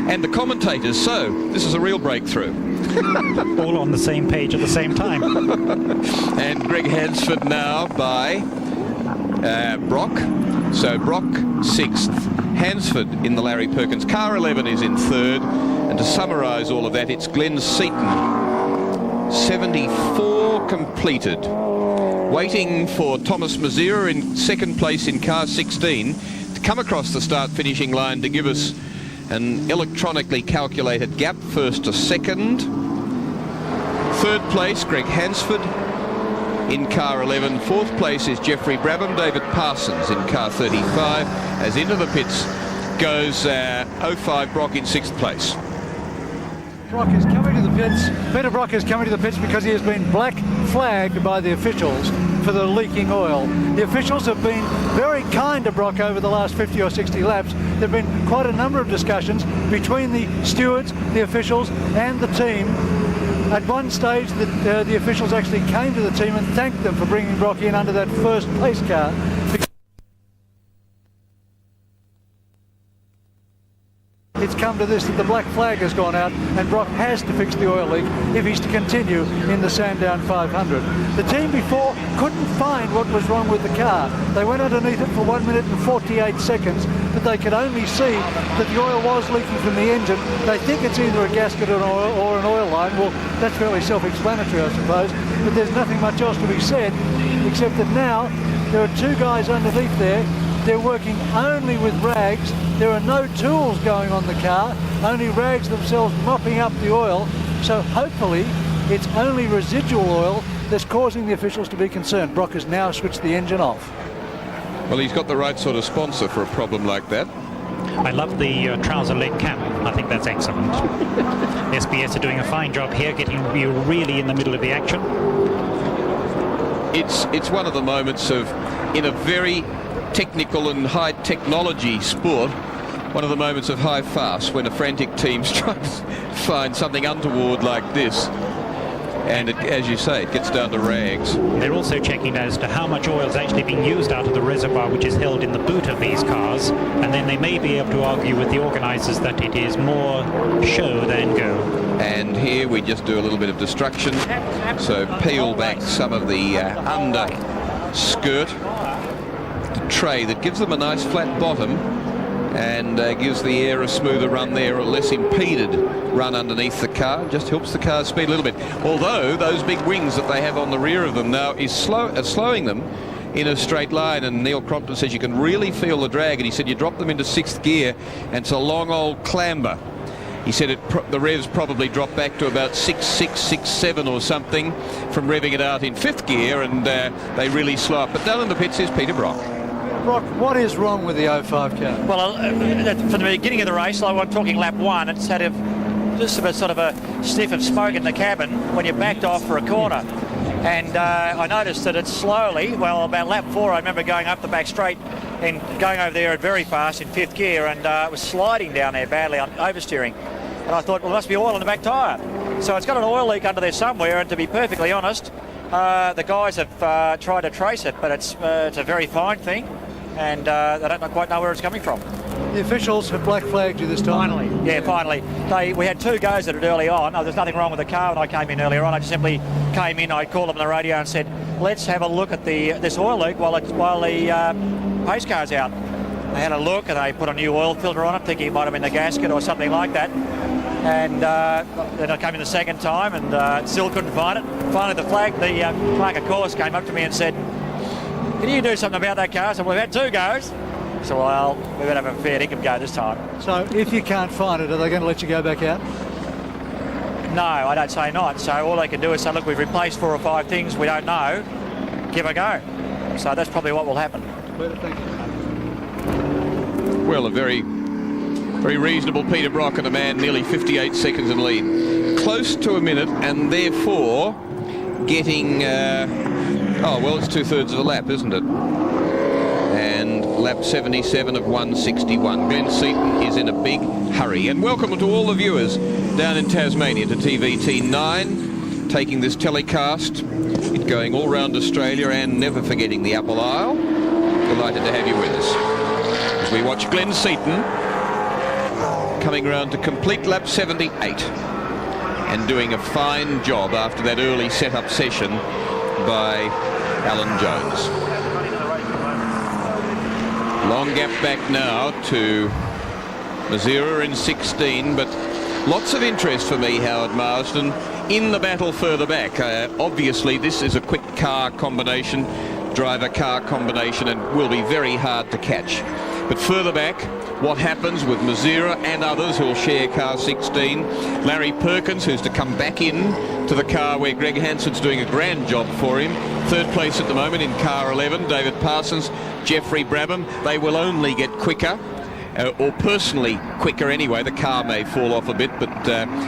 And the commentators, so this is a real breakthrough. All on the same page at the same time. And Greg Hansford now by Brock. So Brock 6th, Hansford in the Larry Perkins. Car 11 is in 3rd. And to summarise all of that, it's Glenn Seaton. 74 completed. Waiting for Thomas Mazira in 2nd place in car 16 to come across the start-finishing line to give us an electronically calculated gap, 1st to 2nd. 3rd place, Greg Hansford in car 11. 4th place is Jeffrey Brabham. David Parsons in car 35. As into the pits goes 05 Brock in 6th place. Brock is coming to the pits. Peter Brock is coming to the pits because he has been black flagged by the officials for the leaking oil. The officials have been very kind to Brock over the last 50 or 60 laps. There have been quite a number of discussions between the stewards, the officials and the team. At one stage, the officials actually came to the team and thanked them for bringing Brock in under that first pace car. It's come to this that the black flag has gone out and Brock has to fix the oil leak if he's to continue in the Sandown 500. The team before couldn't find what was wrong with the car. They went underneath it for 1 minute and 48 seconds, but they could only see that the oil was leaking from the engine. They think it's either a gasket or an oil line. Well, that's fairly self-explanatory, I suppose, but there's nothing much else to be said, except that now there are two guys underneath there. They're working only with rags. There are no tools going on the car, only rags themselves mopping up the oil. So hopefully it's only residual oil that's causing the officials to be concerned. Brock has now switched the engine off. Well, he's got the right sort of sponsor for a problem like that. I love the trouser leg cap. I think that's excellent. SBS are doing a fine job here, getting you really in the middle of the action. It's one of the moments of, in a very technical and high technology sport, one of the moments of high farce when a frantic team's trying to find something untoward like this, and as you say, it gets down to rags. They're also checking as to how much oil is actually being used out of the reservoir which is held in the boot of these cars, and then they may be able to argue with the organisers that it is more show than go. And here we just do a little bit of destruction, so peel back some of the under skirt, tray that gives them a nice flat bottom and gives the air a smoother run there, a less impeded run underneath the car. Just helps the car speed a little bit, although those big wings that they have on the rear of them now is slowing them in a straight line. And Neil Crompton says you can really feel the drag, and he said you drop them into 6th gear and it's a long old clamber. He said the revs probably drop back to about 6.6, 6.7 or something from revving it out in 5th gear, and they really slow up. But down in the pits is Peter Brock. Brock, what is wrong with the 05 car? Well, from the beginning of the race, like I'm talking lap 1, it's had just a sort of a sniff of smoke in the cabin when you backed off for a corner. And I noticed that it's slowly, well, about lap 4, I remember going up the back straight and going over there very fast in 5th gear, and it was sliding down there badly on oversteering. And I thought, well, there must be oil in the back tyre. So it's got an oil leak under there somewhere, and to be perfectly honest, the guys have tried to trace it, but it's a very fine thing, and they don't quite know where it's coming from. The officials have black flagged you this time. Finally, yeah, finally. We had 2 goes at it early on. There's nothing wrong with the car when I came in earlier on. I just simply came in, I called them on the radio and said, let's have a look at this oil leak while the pace car's out. They had a look and they put a new oil filter on it, thinking it might have been the gasket or something like that. And then I came in the second time and still couldn't find it. Finally, the clerk of course came up to me and said, can you do something about that car? I said, well, we've had 2 goes. So, well, we're going to have a fair dinkum go this time. So if you can't find it, are they going to let you go back out? No, I don't say not. So all they can do is say, look, we've replaced 4 or 5 things we don't know, give a go. So that's probably what will happen. Well, a very reasonable Peter Brock and a man nearly 58 seconds in lead. Close to a minute, and therefore getting, it's 2/3 of a lap, isn't it? And lap 77 of 161. Glenn Seaton is in a big hurry. And welcome to all the viewers down in Tasmania to TVT9, taking this telecast, it going all round Australia and never forgetting the Apple Isle. Delighted to have you with us as we watch Glenn Seaton coming around to complete lap 78 and doing a fine job after that early set-up session by Alan Jones. Long gap back now to Mazira in 16, but lots of interest for me, Howard Marsden, in the battle further back. Obviously, this is a quick car combination, driver-car combination, and will be very hard to catch. But further back, what happens with Mazira and others who'll share car 16. Larry Perkins, who's to come back in to the car where Greg Hanson's doing a grand job for him. 3rd place at the moment in car 11. David Parsons, Jeffrey Brabham. They will only get quicker or personally quicker anyway. The car may fall off a bit, but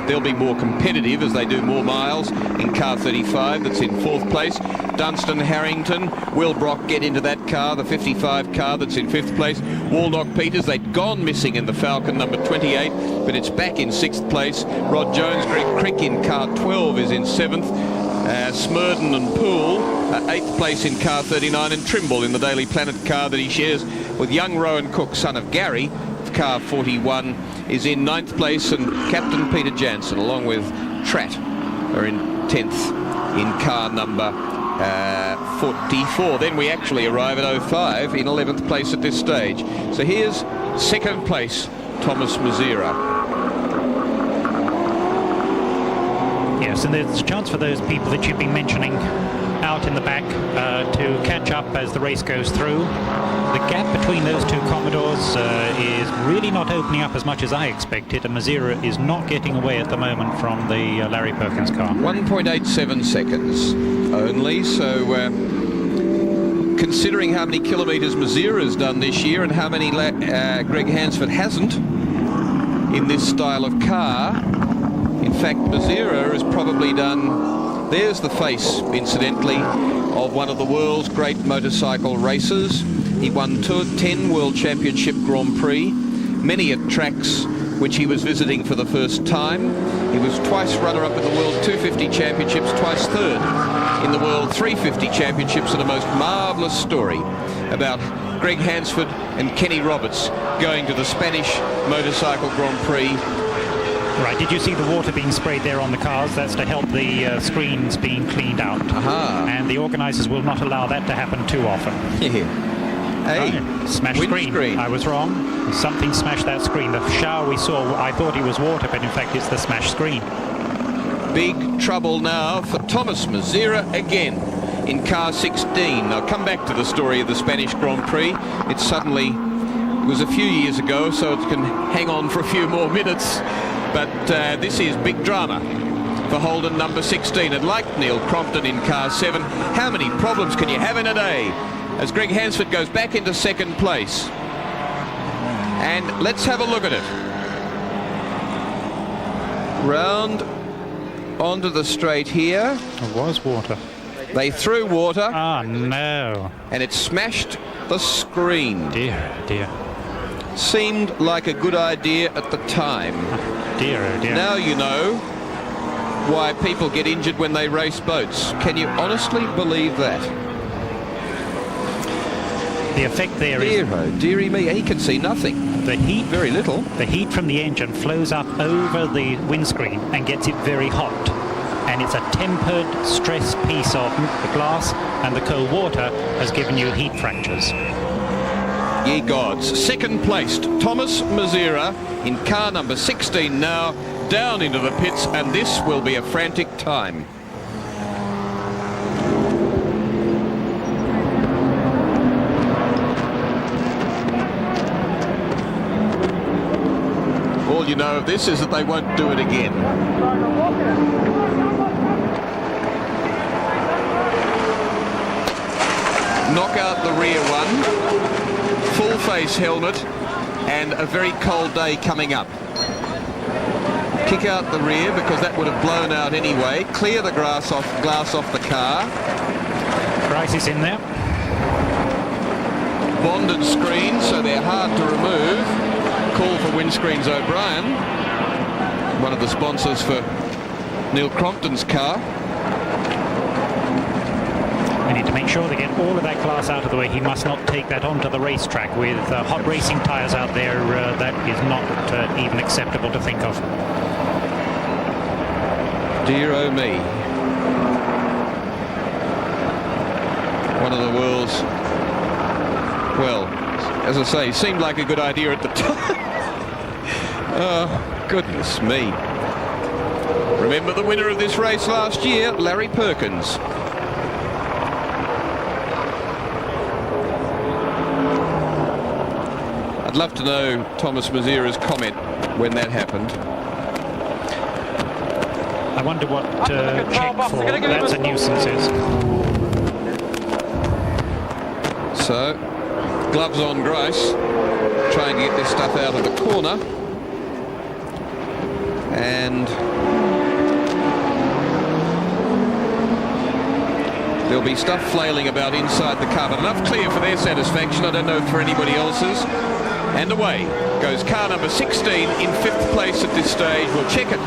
they'll be more competitive as they do more miles in car 35 that's in 4th place. Dunstan, Harrington, Will Brock get into that car, the 55 car that's in 5th place. Waldock Peters, they'd gone missing in the Falcon number 28, but it's back in 6th place. Rod Jones, Greg Crick in car 12 is in 7th. Smurden and Poole, 8th place in car 39, and Trimble in the Daily Planet car that he shares with young Rowan Cook, son of Gary, of car 41, is in 9th place, and Captain Peter Jansen along with Tratt are in 10th in car number 44. Then we actually arrive at 05 in 11th place at this stage. So here's 2nd place, Thomas Mazira. Yes, and there's a chance for those people that you've been mentioning out in the back to catch up as the race goes through. The gap between those two Commodores is really not opening up as much as I expected, and Mazira is not getting away at the moment from the Larry Perkins car. 1.87 seconds only, so considering how many kilometres Mazira has done this year and how many Greg Hansford hasn't in this style of car, in fact Mazira has probably done, there's the face incidentally of one of the world's great motorcycle races. He won 10 World Championship Grand Prix, many at tracks which he was visiting for the first time. He was twice runner-up in the World 250 Championships, twice third in the World 350 Championships, and a most marvellous story about Greg Hansford and Kenny Roberts going to the Spanish Motorcycle Grand Prix. Right, did you see the water being sprayed there on the cars? That's to help the screens being cleaned out. Aha. And the organisers will not allow that to happen too often. Yeah. Hey, smashed screen. I was wrong. Something smashed that screen. The shower we saw, I thought it was water, but in fact it's the smashed screen. Big trouble now for Thomas Mazira again in car 16. I'll come back to the story of the Spanish Grand Prix. It was a few years ago, so it can hang on for a few more minutes. But this is big drama for Holden number 16. And like Neil Crompton in car 7, how many problems can you have in a day? As Greg Hansford goes back into 2nd place. And let's have a look at it. Round onto the straight here. It was water. They threw water. Oh, no. And it smashed the screen. Dear, dear. Seemed like a good idea at the time. Dear, oh dear. Now you know why people get injured when they race boats. Can you honestly believe that? The effect there is... Dear, oh dearie me, he can see nothing. The heat... Very little. The heat from the engine flows up over the windscreen and gets it very hot. And it's a tempered stress piece of the glass, and the cold water has given you heat fractures. Ye gods. 2nd placed, Thomas Mazira in car number 16 now, down into the pits, and this will be a frantic time. All you know of this is that they won't do it again. Knock out the rear one. Full face helmet and a very cold day coming up. Kick out the rear because that would have blown out anyway. Clear the glass off the car. Price is in there. Bonded screens, so they're hard to remove. Call for Windscreens O'Brien, one of the sponsors for Neil Crompton's car. We need to make sure they get all of that glass out of the way. He must not take that onto the racetrack with hot racing tyres out there. That is not even acceptable to think of. Dear oh me. One of the world's, well, as I say, seemed like a good idea at the time. Oh, goodness me. Remember the winner of this race last year, Larry Perkins. I'd love to know Thomas Mazira's comment when that happened. I wonder what check for that's a nuisance is. So, Gloves on Grice, trying to get this stuff out of the corner. And there'll be stuff flailing about inside the car, but enough clear for their satisfaction. I don't know for anybody else's. And away goes car number 16 in 5th place at this stage. We'll check it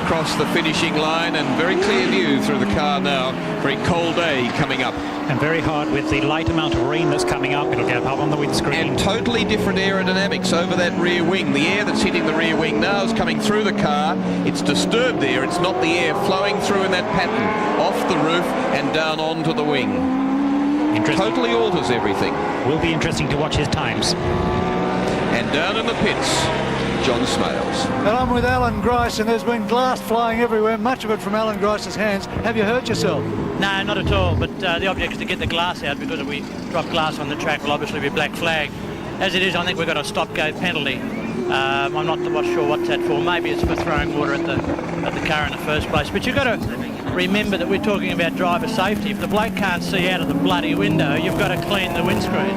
across the finishing line, and very clear view through the car now. Very cold day coming up. And very hard with the light amount of rain that's coming up. It'll get up on the windscreen. And totally different aerodynamics over that rear wing. The air that's hitting the rear wing now is coming through the car. It's disturbed there. It's not the air flowing through in that pattern off the roof and down onto the wing. Totally alters everything. Will be interesting to watch his times. And down in the pits, John Smales. And I'm with Alan Grice, and there's been glass flying everywhere, much of it from Alan Grice's hands. Have you hurt yourself? No, not at all, but the object is to get the glass out, because if we drop glass on the track, will obviously be black flag. As it is, I think we've got a stop-go penalty. I'm not sure what's that for. Maybe it's for throwing water at the car in the first place. But you've got to remember that we're talking about driver safety. If the bloke can't see out of the bloody window, you've got to clean the windscreen.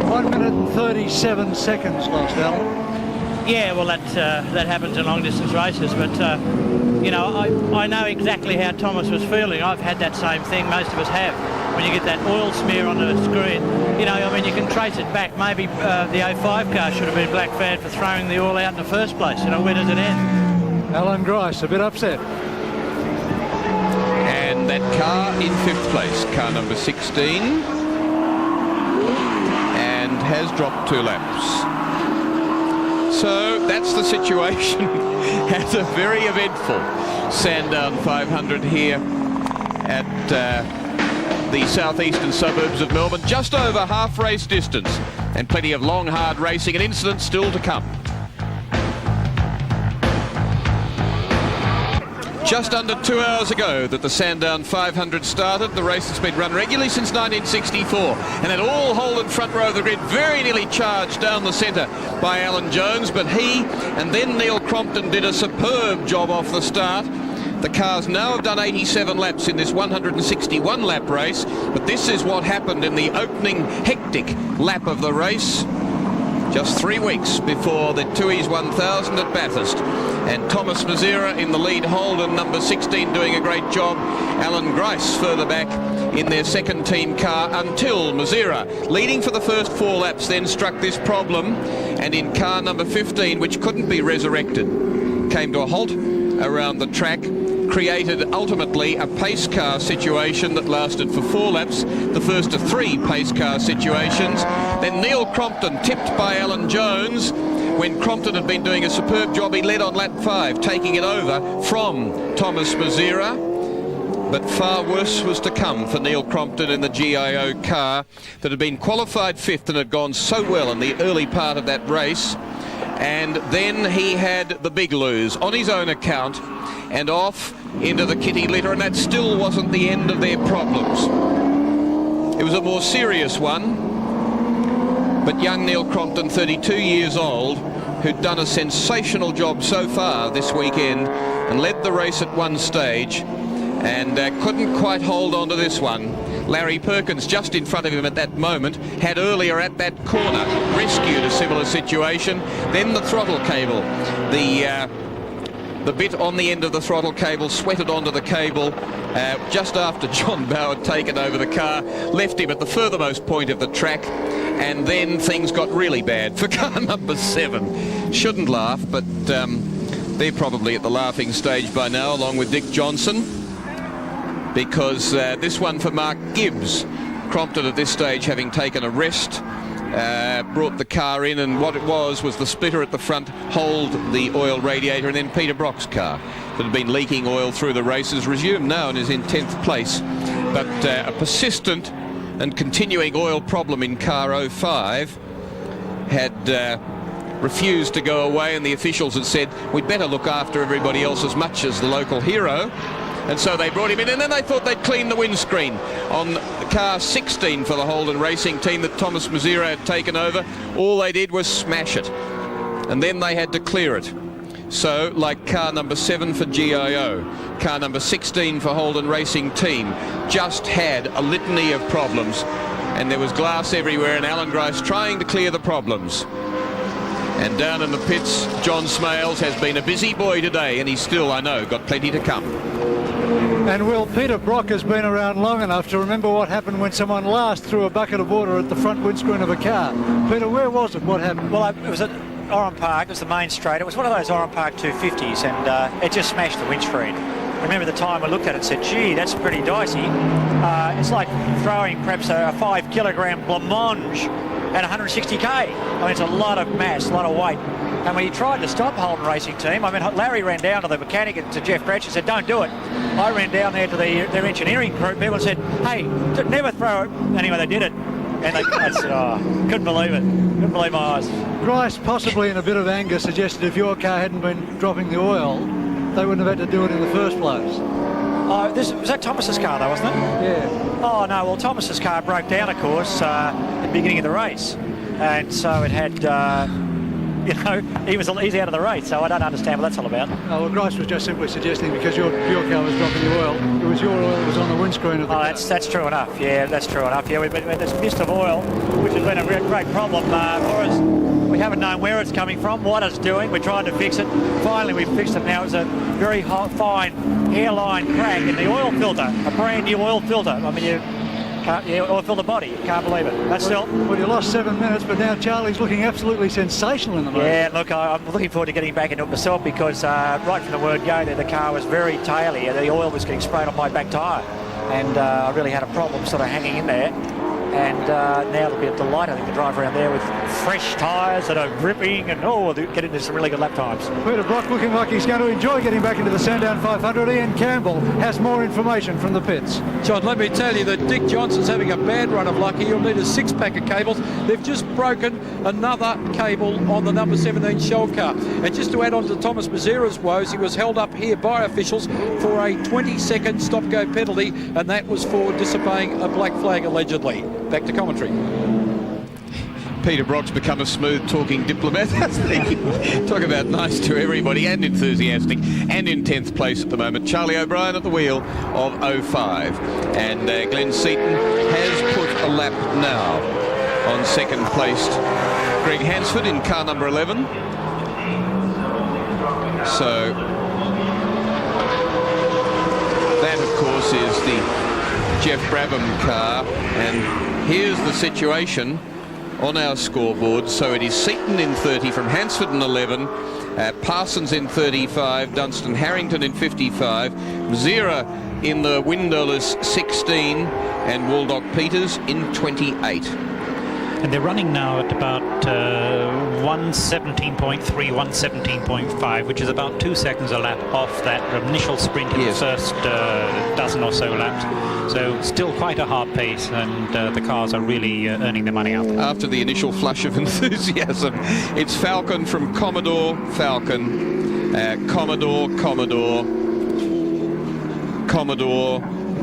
1 minute and 37 seconds lost, Alan. Yeah, well, that happens in long-distance races, but, you know, I know exactly how Thomas was feeling. I've had that same thing, most of us have. When you get that oil smear on the screen, you know, I mean, you can trace it back. Maybe the 05 car should have been black flagged for throwing the oil out in the first place. You know, where does it end? Alan Grice, a bit upset. And that car in 5th place, car number 16. Has dropped 2 laps. So that's the situation. Has a very eventful Sandown 500 here at the southeastern suburbs of Melbourne. Just over half race distance, and plenty of long, hard racing and incidents still to come. Just under 2 hours ago that the Sandown 500 started. The race has been run regularly since 1964, and that all Holden front row of the grid, very nearly charged down the centre by Alan Jones, but he and then Neil Crompton did a superb job off the start. The cars now have done 87 laps in this 161 lap race, but this is what happened in the opening hectic lap of the race, just 3 weeks before the Tui's 1000 at Bathurst. And Thomas Mazera in the lead, Holden number 16 doing a great job. Alan Grice further back in their second team car, until Mazera, leading for the first 4 laps, then struck this problem, and in car number 15, which couldn't be resurrected, came to a halt around the track, created ultimately a pace car situation that lasted for 4 laps, the first of 3 pace car situations. Then Neil Crompton, tipped by Alan Jones. When Crompton had been doing a superb job, he led on lap 5, taking it over from Thomas Mazera. But far worse was to come for Neil Crompton in the GIO car that had been qualified 5th and had gone so well in the early part of that race. And then he had the big lose on his own account and off into the kitty litter, and that still wasn't the end of their problems. It was a more serious one. But young Neil Crompton, 32 years old, who'd done a sensational job so far this weekend and led the race at one stage, and couldn't quite hold on to this one. Larry Perkins, just in front of him at that moment, had earlier at that corner rescued a similar situation. Then the throttle cable, the bit on the end of the throttle cable sweated onto the cable just after John Bowe had taken over the car, left him at the furthermost point of the track, and then things got really bad for car number 7. Shouldn't laugh, but they're probably at the laughing stage by now, along with Dick Johnson, because this one for Mark Gibbs. Crompton at this stage, having taken a rest, brought the car in, and what it was the splitter at the front hold the oil radiator, and then Peter Brock's car that had been leaking oil through the races resumed now and is in 10th place. But a persistent and continuing oil problem in car 05 had refused to go away, and the officials had said, we'd better look after everybody else as much as the local hero. And so they brought him in, and then they thought they'd clean the windscreen on car 16 for the Holden racing team that Thomas Mazera had taken over. All they did was smash it, and then they had to clear it. So, like car number 7 for GIO, car number 16 for Holden racing team, just had a litany of problems. and there was glass everywhere, and Alan Grice trying to clear the problems. And down in the pits, John Smales has been a busy boy today, and he's still, I know, got plenty to come. And Will, Peter Brock has been around long enough to remember what happened when someone last threw a bucket of water at the front windscreen of a car. Peter, where was it? What happened? Well, it was at Oran Park. It was the main straight. It was one of those Oran Park 250s, and it just smashed the windscreen. I remember the time I looked at it and said, gee, that's pretty dicey. It's like throwing perhaps a 5 kilogram blancmange at 160k. I mean, it's a lot of mass, a lot of weight. And when he tried to stop Holden Racing Team, I mean, Larry ran down to the mechanic and to Jeff Gretsch and said, don't do it. I ran down there to their engineering group people and said, hey, never throw it. Anyway, they did it. And I said, oh, couldn't believe it. Couldn't believe my eyes. Grice, possibly in a bit of anger, suggested if your car hadn't been dropping the oil, they wouldn't have had to do it in the first place. Was that Thomas's car though, wasn't it? Yeah. Oh no, well Thomas's car broke down, of course, at the beginning of the race, and so it had, he's out of the race, so I don't understand what that's all about. Oh, well, Grice was just simply suggesting because your car was dropping the oil, it was your oil that was on the windscreen of the car. That's true enough. Yeah, that's true enough. Yeah, we've had this mist of oil, which has been a great problem for us. We haven't known where it's coming from, what it's doing. We're trying to fix it. Finally, we've fixed it now. It's a very fine hairline crack in the oil filter, a brand new oil filter. I mean, you can't, oil filter body. You can't believe it. That's still. Well, you lost 7 minutes, but now Charlie's looking absolutely sensational in the moment. Yeah, look, I'm looking forward to getting back into it myself because right from the word go there, the car was very taily. The oil was getting sprayed on my back tyre, and I really had a problem sort of hanging in there. And now it'll be a delight, I think, to drive around there with fresh tyres that are gripping and, we'll get into some really good lap times. Peter Brock looking like he's going to enjoy getting back into the Sandown 500. Ian Campbell has more information from the pits. John, let me tell you that Dick Johnson's having a bad run of luck. He'll need a 6-pack of cables. They've just broken another cable on the number 17 Shell car. And just to add on to Thomas Mazira's woes, he was held up here by officials for a 20-second stop-go penalty, and that was for disobeying a black flag, allegedly. Back to commentary. Peter Brock's become a smooth-talking diplomat, hasn't he? Talk about nice to everybody and enthusiastic, and in 10th place at the moment. Charlie O'Brien at the wheel of 05. And Glenn Seaton has put a lap now on second placed Greg Hansford in car number 11. So that, of course, is the Jeff Brabham car, and here's the situation on our scoreboard. So it is Seaton in 30 from Hansford in 11, Parsons in 35, Dunstan Harrington in 55, Mazira in the windowless 16, and Waldock Peters in 28. And they're running now at about 117.3, 117.5, which is about 2 seconds a lap off that initial sprint in the first dozen or so laps. So still quite a hard pace, and the cars are really earning their money up. After the initial flush of enthusiasm, it's Falcon from Commodore, Falcon, Commodore,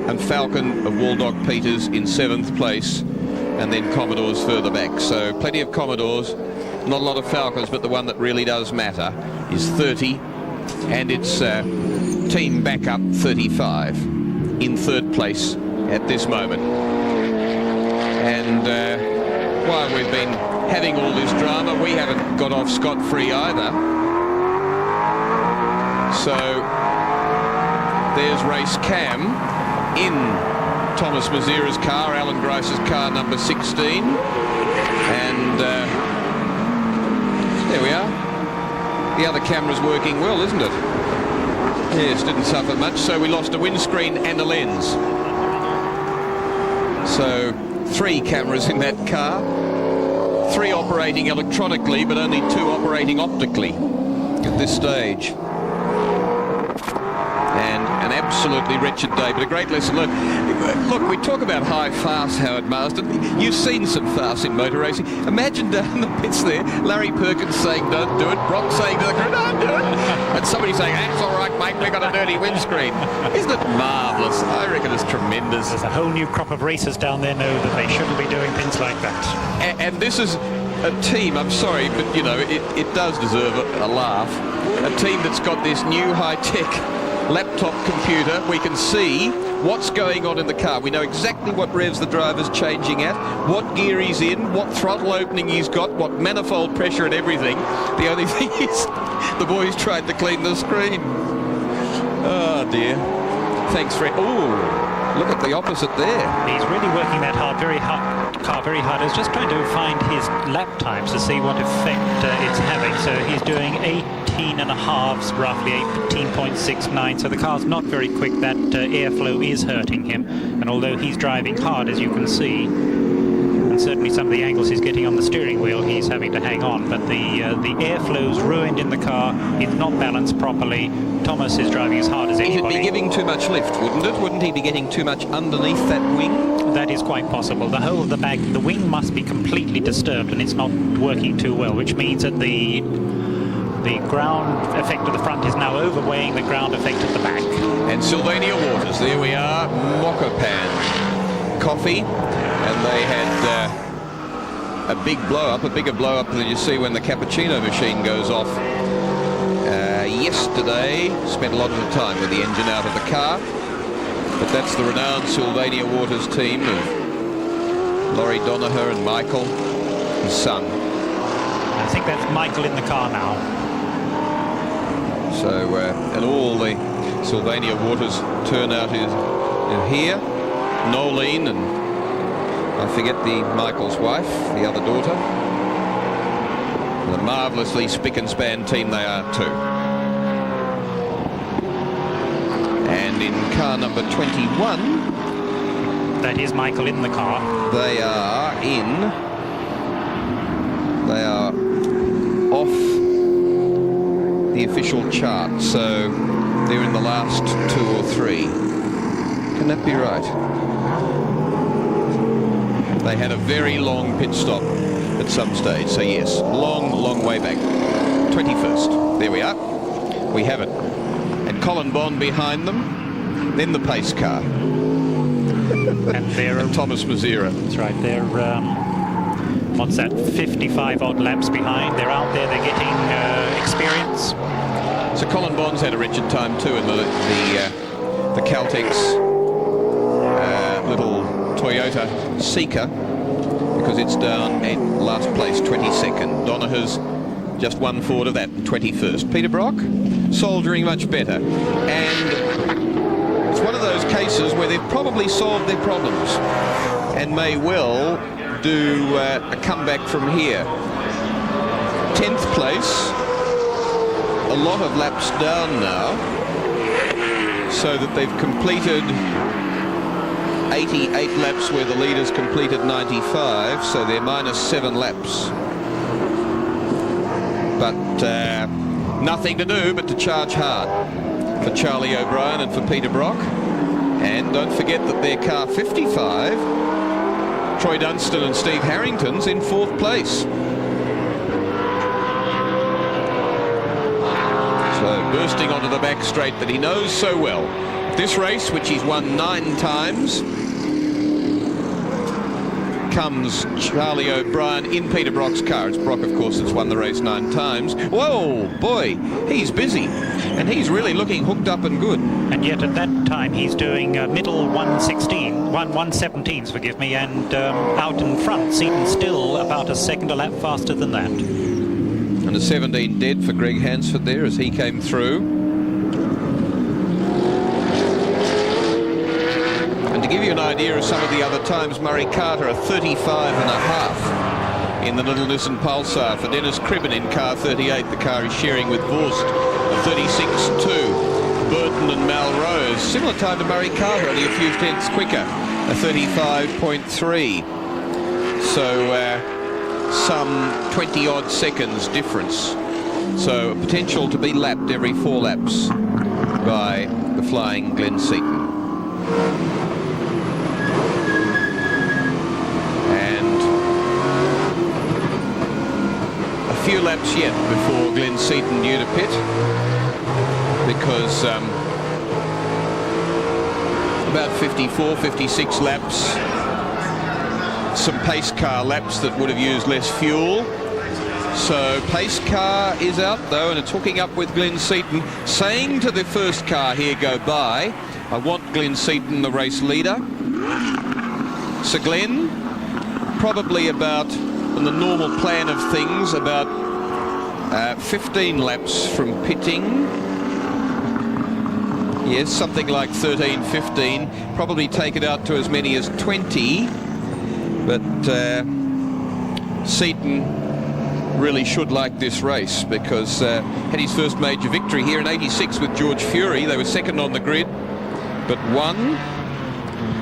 and Falcon of Waldock Peters in 7th place, and then Commodores further back. So plenty of Commodores, not a lot of Falcons, but the one that really does matter is 30, and it's team backup 35 in 3rd place at this moment. And while we've been having all this drama, we haven't got off scot-free either. So there's race cam in Thomas Mazira's car, Alan Grice's car number 16, and there we are. The other camera's working well, isn't it? Yes, didn't suffer much, so we lost a windscreen and a lens. So 3 cameras in that car, 3 operating electronically, but only 2 operating optically at this stage. And an absolutely wretched day, but a great lesson learned. Look, we talk about high fast, Howard Marsden. You've seen some fast in motor racing. Imagine down the pits there, Larry Perkins saying don't do it, Brock saying to the crew don't do it, and somebody saying that's all right mate, we've got a dirty windscreen. Isn't it marvellous? I reckon it's tremendous. There's a whole new crop of racers down there know that they shouldn't be doing things like that. And this is a team, I'm sorry, but you know, it does deserve a laugh. A team that's got this new high-tech laptop computer. We can see what's going on in the car. We know exactly what revs the driver's changing at, what gear he's in, what throttle opening he's got, what manifold pressure and everything. The only thing is the boys tried to clean the screen. Oh dear. Thanks, Fred. Oh, look at the opposite there. He's really working that car very hard. I was just trying to find his lap times to see what effect it's having. So he's doing 18 and a halves, roughly 18.69. So the car's not very quick. That airflow is hurting him. And although he's driving hard, as you can see, and certainly some of the angles he's getting on the steering wheel, he's having to hang on. But the airflow's ruined in the car. It's not balanced properly. Thomas is driving as hard as anybody. He'd be giving too much lift, wouldn't it? Wouldn't he be getting too much underneath that wing? That is quite possible. The whole of the back, the wing must be completely disturbed and it's not working too well, which means that the ground effect of the front is now overweighing the ground effect at the back. And Sylvania Waters, there we are, Mokopan Coffee, and they had a big blow-up, a bigger blow-up than you see when the cappuccino machine goes off. Yesterday, spent a lot of the time with the engine out of the car, but that's the renowned Sylvania Waters team of Laurie Donaher and Michael, his son. I think that's Michael in the car now. So, and all the Sylvania Waters turnout is here. Nolene and I forget Michael's wife, the other daughter. And a marvellously spick and span team they are too. And in car number 21, that is Michael in the car. They are off the official chart, so they're in the last 2 or 3. Can that be right? They had a very long pit stop at some stage, so yes, long way back. 21st, there we are. We have it. And Colin Bond behind them, then the pace car. And Thomas Mazira. That's right, they're, what's that, 55 odd laps behind. They're out there, they're getting experience. So Colin Bond's had a wretched time too in the Caltex little Toyota Seeker, because it's down at last place, 22nd. Donaher's just one forward of that, 21st. Peter Brock, soldiering much better. And it's one of those cases where they've probably solved their problems and may well do a comeback from here. 10th place, a lot of laps down now, so that they've completed 88 laps where the leaders completed 95, so they're minus 7 laps. But nothing to do but to charge hard for Charlie O'Brien and for Peter Brock. And don't forget that their car 55, Troy Dunstan and Steve Harrington's in 4th place. So bursting onto the back straight that he knows so well. This race, which he's won 9 times, comes Charlie O'Brien in Peter Brock's car. It's Brock, of course, that's won the race 9 times. Whoa, boy, he's busy. And he's really looking hooked up and good. And yet at that time he's doing middle 117s, forgive me, and out in front, Seaton still about a second a lap faster than that. And a 17 dead for Greg Hansford there as he came through. And to give you an idea of some of the other times, Murray Carter a 35.5 in the little Nissan Pulsar. For Dennis Cribben in car 38, the car is sharing with Vorst, a 36.2. Burton and Malrose, similar time to Murray Carter, only a few tenths quicker, a 35.3. So some 20 odd seconds difference. So a potential to be lapped every 4 laps by the flying Glenn Seaton. And a few laps yet before Glenn Seaton due to pit, because about 54, 56 laps, some pace car laps that would have used less fuel. So pace car is out though, and it's hooking up with Glenn Seaton, saying to the first car here, go by, I want Glenn Seaton, the race leader. Sir Glenn, probably about, in the normal plan of things, about 15 laps from pitting. Yes, something like 13, 15. Probably take it out to as many as 20. But Seaton really should like this race, because had his first major victory here in '86 with George Fury. They were second on the grid, but won.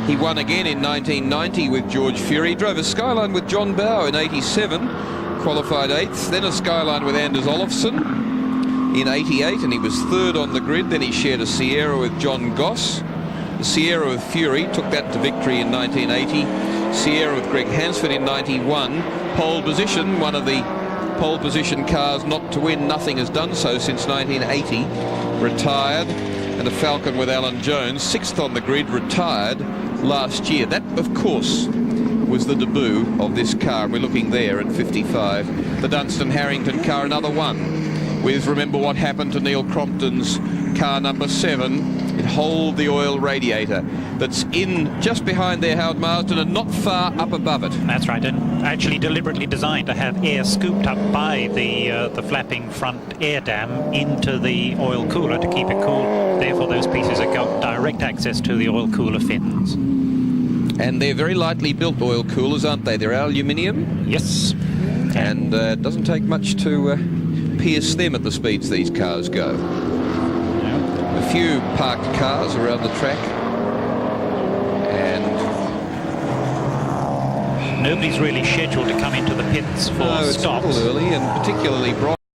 He won again in 1990 with George Fury. Drove a Skyline with John Bowe in '87, qualified 8th. Then a Skyline with Anders Olofsson in '88, and he was 3rd on the grid. Then he shared a Sierra with John Goss. The Sierra with Fury took that to victory in 1980. Sierra with Greg Hansford in '91. Pole position, one of the pole position cars not to win. Nothing has done so since 1980. Retired. And a Falcon with Alan Jones, 6th on the grid, retired last year. That, of course, was the debut of this car. We're looking there at 55. The Dunstan Harrington car, another one. With, remember what happened to Neil Crompton's car number 7. It holed the oil radiator that's in just behind there, Howard Marsden, and not far up above it. That's right, and actually deliberately designed to have air scooped up by the flapping front air dam into the oil cooler to keep it cool. Therefore, those pieces have got direct access to the oil cooler fins. And they're very lightly built oil coolers, aren't they? They're aluminium. Yes. And it doesn't take much to pierce them at the speeds these cars go. A few parked cars around the track, and nobody's really scheduled to come into the pits for no, it's stops. a little early, and particularly bright.